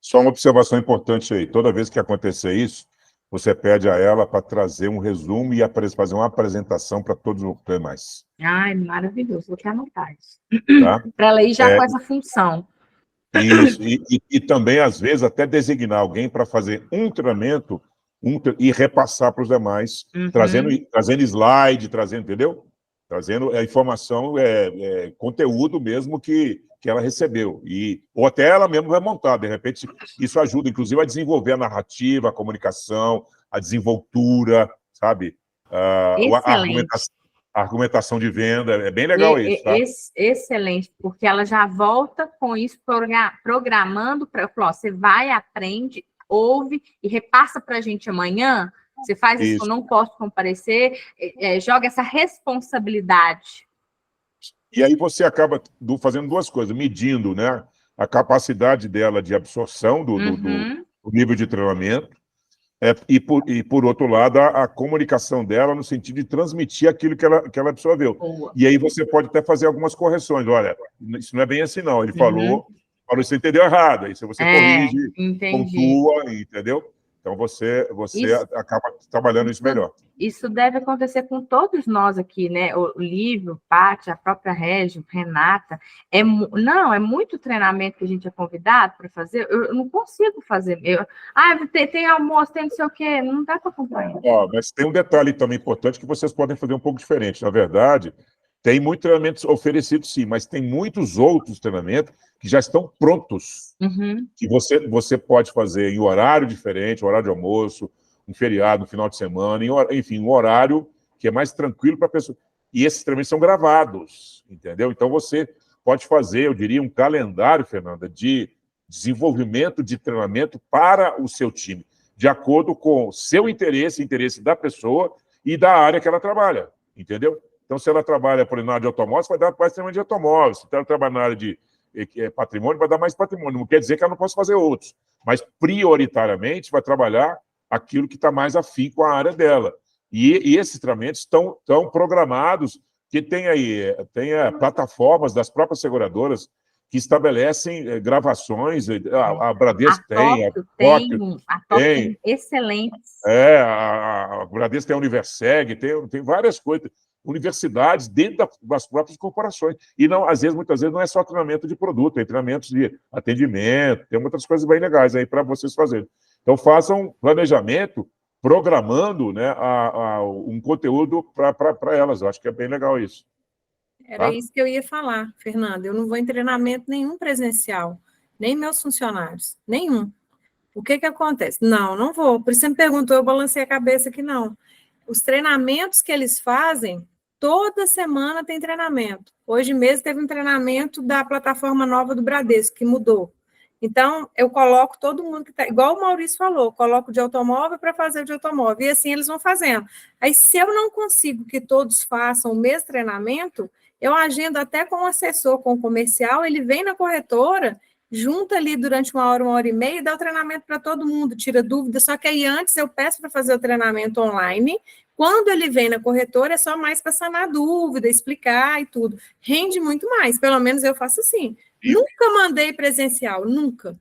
Só uma observação importante aí. Toda vez que acontecer isso, você pede a ela para trazer um resumo e fazer uma apresentação para todos os demais. Ai, maravilhoso. Vou até anotar isso. Tá? Para ela ir já com essa função. Isso. E também, às vezes, até designar alguém para fazer um treinamento e repassar para os demais, trazendo slide, entendeu? Trazendo a informação, conteúdo mesmo que ela recebeu. Ou até ela mesma vai montar. De repente, isso ajuda, inclusive, a desenvolver a narrativa, a comunicação, a desenvoltura, sabe? Excelente. A argumentação de venda, é bem legal isso, tá? Excelente, porque ela já volta com isso programando para, você vai, aprende, ouve e repassa para a gente amanhã. Você faz isso, eu não posso comparecer, joga essa responsabilidade. E aí você acaba fazendo duas coisas, medindo, né, a capacidade dela de absorção do nível de treinamento, e por outro lado, a comunicação dela no sentido de transmitir aquilo que ela absorveu. Boa. E aí você pode até fazer algumas correções. Olha, isso não é bem assim, não. Ele falou, você entendeu errado. Aí você corrige, pontua, entendeu? Então você acaba trabalhando isso melhor. Isso deve acontecer com todos nós aqui, né? O Lívio, Paty, a própria Régio, Renata. É muito treinamento que a gente é convidado para fazer. Eu não consigo fazer. Tem almoço, tem não sei o quê. Não dá para acompanhar. Mas tem um detalhe também importante que vocês podem fazer um pouco diferente. Na verdade, tem muitos treinamentos oferecidos, sim, mas tem muitos outros treinamentos que já estão prontos. Que você pode fazer em horário diferente, horário de almoço, um feriado, um final de semana, enfim, um horário que é mais tranquilo para a pessoa. E esses treinamentos são gravados, entendeu? Então você pode fazer, eu diria, um calendário, Fernanda, de desenvolvimento de treinamento para o seu time, de acordo com o seu interesse da pessoa e da área que ela trabalha, entendeu? Então, se ela trabalha, por exemplo, na área de automóveis, vai dar mais treinamento de automóveis. Se ela trabalha na área de patrimônio, vai dar mais patrimônio. Não quer dizer que ela não possa fazer outros, mas prioritariamente vai trabalhar aquilo que está mais afim com a área dela. E esses treinamentos estão programados, que tem plataformas das próprias seguradoras que estabelecem gravações, a Bradesco tem, a Tóquio tem, excelentes. A Bradesco tem a Universeg, tem várias coisas, universidades dentro das próprias corporações. E não, muitas vezes, não é só treinamento de produto, tem treinamentos de atendimento, tem outras coisas bem legais aí para vocês fazerem. Então, façam planejamento, programando, né, um conteúdo para elas. Eu acho que é bem legal isso. Era isso que eu ia falar, Fernanda. Eu não vou em treinamento nenhum presencial, nem meus funcionários, nenhum. O que acontece? Não vou. Por isso você me perguntou, eu balancei a cabeça que não. Os treinamentos que eles fazem, toda semana tem treinamento. Hoje mesmo teve um treinamento da plataforma nova do Bradesco, que mudou. Então, eu coloco todo mundo que está... Igual o Maurício falou, coloco de automóvel para fazer de automóvel. E assim eles vão fazendo. Aí, se eu não consigo que todos façam o mesmo treinamento, eu agendo até com o assessor, com o comercial, ele vem na corretora, junta ali durante 1 hora e meia, e dá o treinamento para todo mundo, tira dúvida. Só que aí antes eu peço para fazer o treinamento online. Quando ele vem na corretora, é só mais para sanar dúvida, explicar e tudo. Rende muito mais, pelo menos eu faço assim. Nunca mandei presencial, nunca.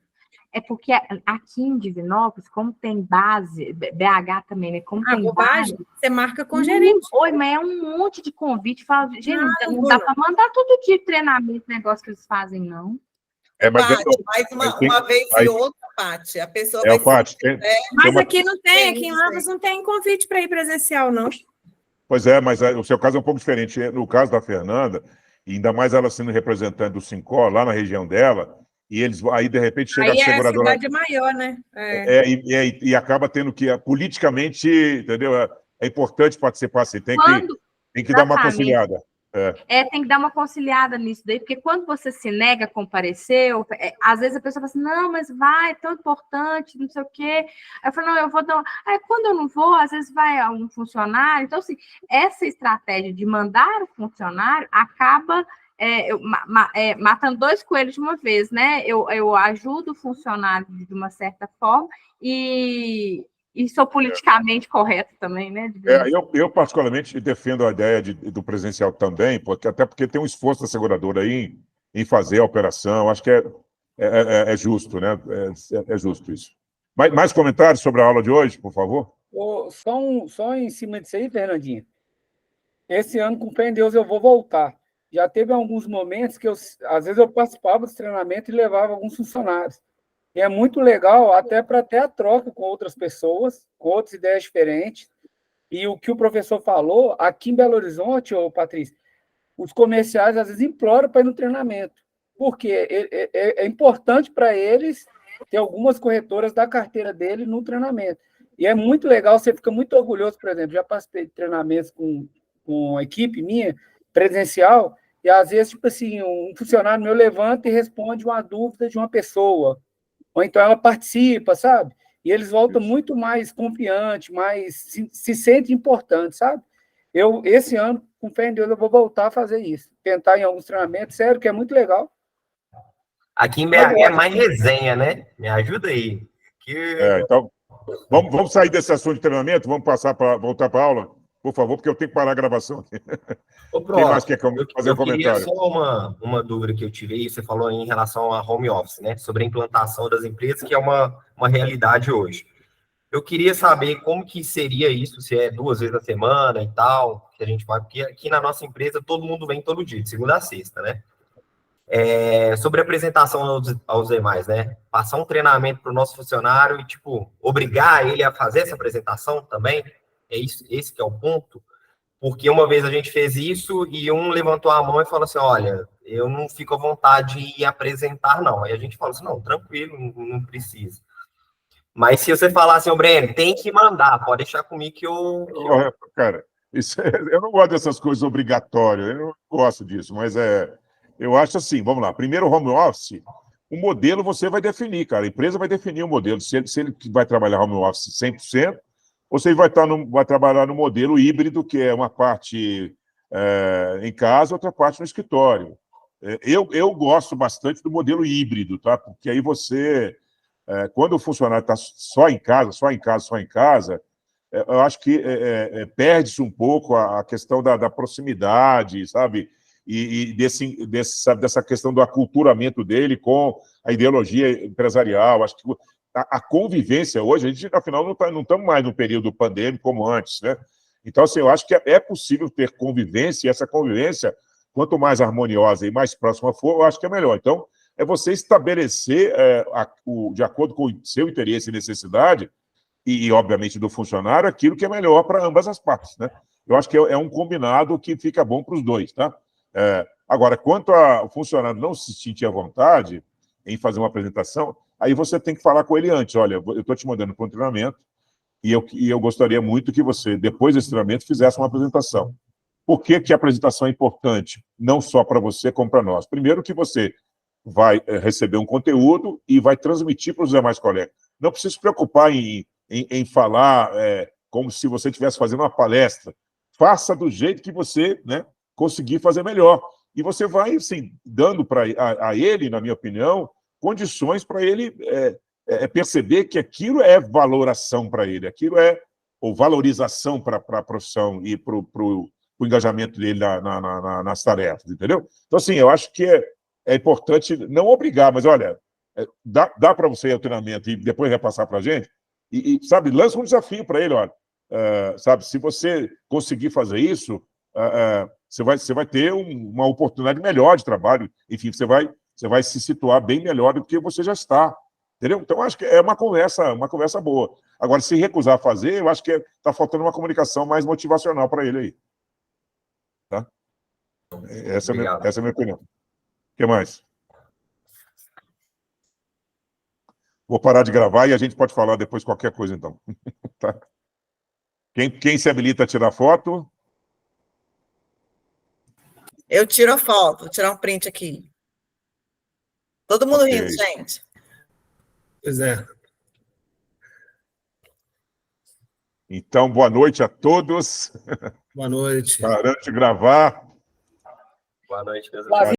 É porque aqui em Divinópolis, como tem base, BH também, né? Como tem base, você marca com gerente. Oi, mas é um monte de convite. Fala, gente, não dá para mandar todo dia treinamento, negócio que eles fazem, não. Uma vez e outra, Paty. A pessoa vai Paty, mas aqui não tem, aqui em Lavras não tem convite para ir presencial, não. Pois é, mas o seu caso é um pouco diferente. No caso da Fernanda, ainda mais ela sendo representante do Sincor, lá na região dela, e eles aí, de repente, chega aí a seguradora... Aí a cidade maior, né? E acaba tendo que, politicamente, entendeu? É importante participar assim, tem que dar uma conciliada. Tem que dar uma conciliada nisso daí, porque quando você se nega a comparecer, às vezes a pessoa fala assim, não, mas vai, é tão importante, não sei o quê. Aí eu falo, não, eu vou dar... quando eu não vou, às vezes vai um funcionário. Então, assim, essa estratégia de mandar o funcionário acaba matando 2 coelhos de uma vez, né? Eu ajudo o funcionário de uma certa forma e sou politicamente correto também, né? Eu particularmente defendo a ideia do presencial também, até porque tem um esforço da seguradora aí em fazer a operação. Acho que é justo, né? É justo isso. Mais comentários sobre a aula de hoje, por favor? Só em cima disso aí, Fernandinha. Esse ano, com fé em Deus, eu vou voltar. Já teve alguns momentos que, às vezes, eu participava dos treinamentos e levava alguns funcionários. E é muito legal até para ter a troca com outras pessoas, com outras ideias diferentes. E o que o professor falou, aqui em Belo Horizonte, Patrícia, os comerciais às vezes imploram para ir no treinamento, porque é importante para eles ter algumas corretoras da carteira dele no treinamento. E é muito legal, você fica muito orgulhoso, por exemplo, já participei de treinamentos com a equipe minha, presencial, e às vezes, tipo assim, um funcionário meu levanta e responde uma dúvida de uma pessoa, ou então ela participa, sabe? E eles voltam muito mais confiantes, mais se sentem importantes, sabe? Esse ano, com fé em Deus, eu vou voltar a fazer isso. Tentar em alguns treinamentos, sério, que é muito legal. Aqui em BH é mais resenha, né? Me ajuda aí. Então, vamos sair desse assunto de treinamento, vamos voltar para a aula, por favor, porque eu tenho que parar a gravação aqui. Ô, Quem mais quer fazer um eu queria comentário? só uma dúvida que eu tive aí, você falou em relação a home office, né? Sobre a implantação das empresas, que é uma realidade hoje. Eu queria saber como que seria isso, se é 2 vezes a semana e tal, que a gente vai, porque aqui na nossa empresa todo mundo vem todo dia, de segunda a sexta, né? Sobre a apresentação aos demais, né? Passar um treinamento para o nosso funcionário e, tipo, obrigar ele a fazer essa apresentação também, esse que é o ponto, porque uma vez a gente fez isso e um levantou a mão e falou assim, olha, eu não fico à vontade de apresentar, não. Aí a gente falou assim, não, tranquilo, não precisa. Mas se você falar assim, ô Breno, tem que mandar, pode deixar comigo que eu... Cara, eu não gosto dessas coisas obrigatórias, eu não gosto disso, mas eu acho assim, vamos lá, primeiro o home office, o modelo você vai definir, cara, a empresa vai definir o modelo, se ele vai trabalhar home office 100%, ou se ele vai trabalhar no modelo híbrido, que é uma parte em casa, outra parte no escritório. Eu gosto bastante do modelo híbrido, tá? Porque aí você... quando o funcionário está só em casa, eu acho que perde-se um pouco a questão da proximidade, sabe? E dessa questão do aculturamento dele com a ideologia empresarial. Acho que a convivência hoje, a gente, afinal, não estamos mais no período pandêmico como antes, né? Então, assim, eu acho que é possível ter convivência, e essa convivência, quanto mais harmoniosa e mais próxima for, eu acho que é melhor. Então, é você estabelecer, de acordo com o seu interesse e necessidade, e, obviamente, do funcionário, aquilo que é melhor para ambas as partes, né? Eu acho que é um combinado que fica bom para os dois, tá? Agora, quanto ao funcionário não se sentir à vontade em fazer uma apresentação, aí você tem que falar com ele antes, olha, eu estou te mandando para um treinamento e eu gostaria muito que você, depois desse treinamento, fizesse uma apresentação. Por que a apresentação é importante? Não só para você, como para nós. Primeiro que você vai receber um conteúdo e vai transmitir para os demais colegas. Não precisa se preocupar em falar como se você estivesse fazendo uma palestra. Faça do jeito que você, né, conseguir fazer melhor. E você vai, assim, dando a ele, na minha opinião, condições para ele perceber que aquilo é valoração para ele, ou valorização para a profissão e para o engajamento dele nas tarefas, entendeu? Então, assim, eu acho que é importante não obrigar, mas, olha, dá para você ir ao treinamento e depois repassar para a gente, sabe, lança um desafio para ele, olha, sabe, se você conseguir fazer isso, você vai ter uma oportunidade melhor de trabalho, enfim, você vai se situar bem melhor do que você já está, entendeu? Então, acho que é uma conversa boa. Agora, se recusar a fazer, eu acho que está faltando uma comunicação mais motivacional para ele aí. Tá? Essa é a minha opinião. O que mais? Vou parar de gravar e a gente pode falar depois qualquer coisa, então. Tá? Quem se habilita a tirar foto? Eu tiro a foto, vou tirar um print aqui. Todo mundo rindo, gente. Pois é. Então, boa noite a todos. Boa noite. Parando de gravar. Boa noite, meus amigos.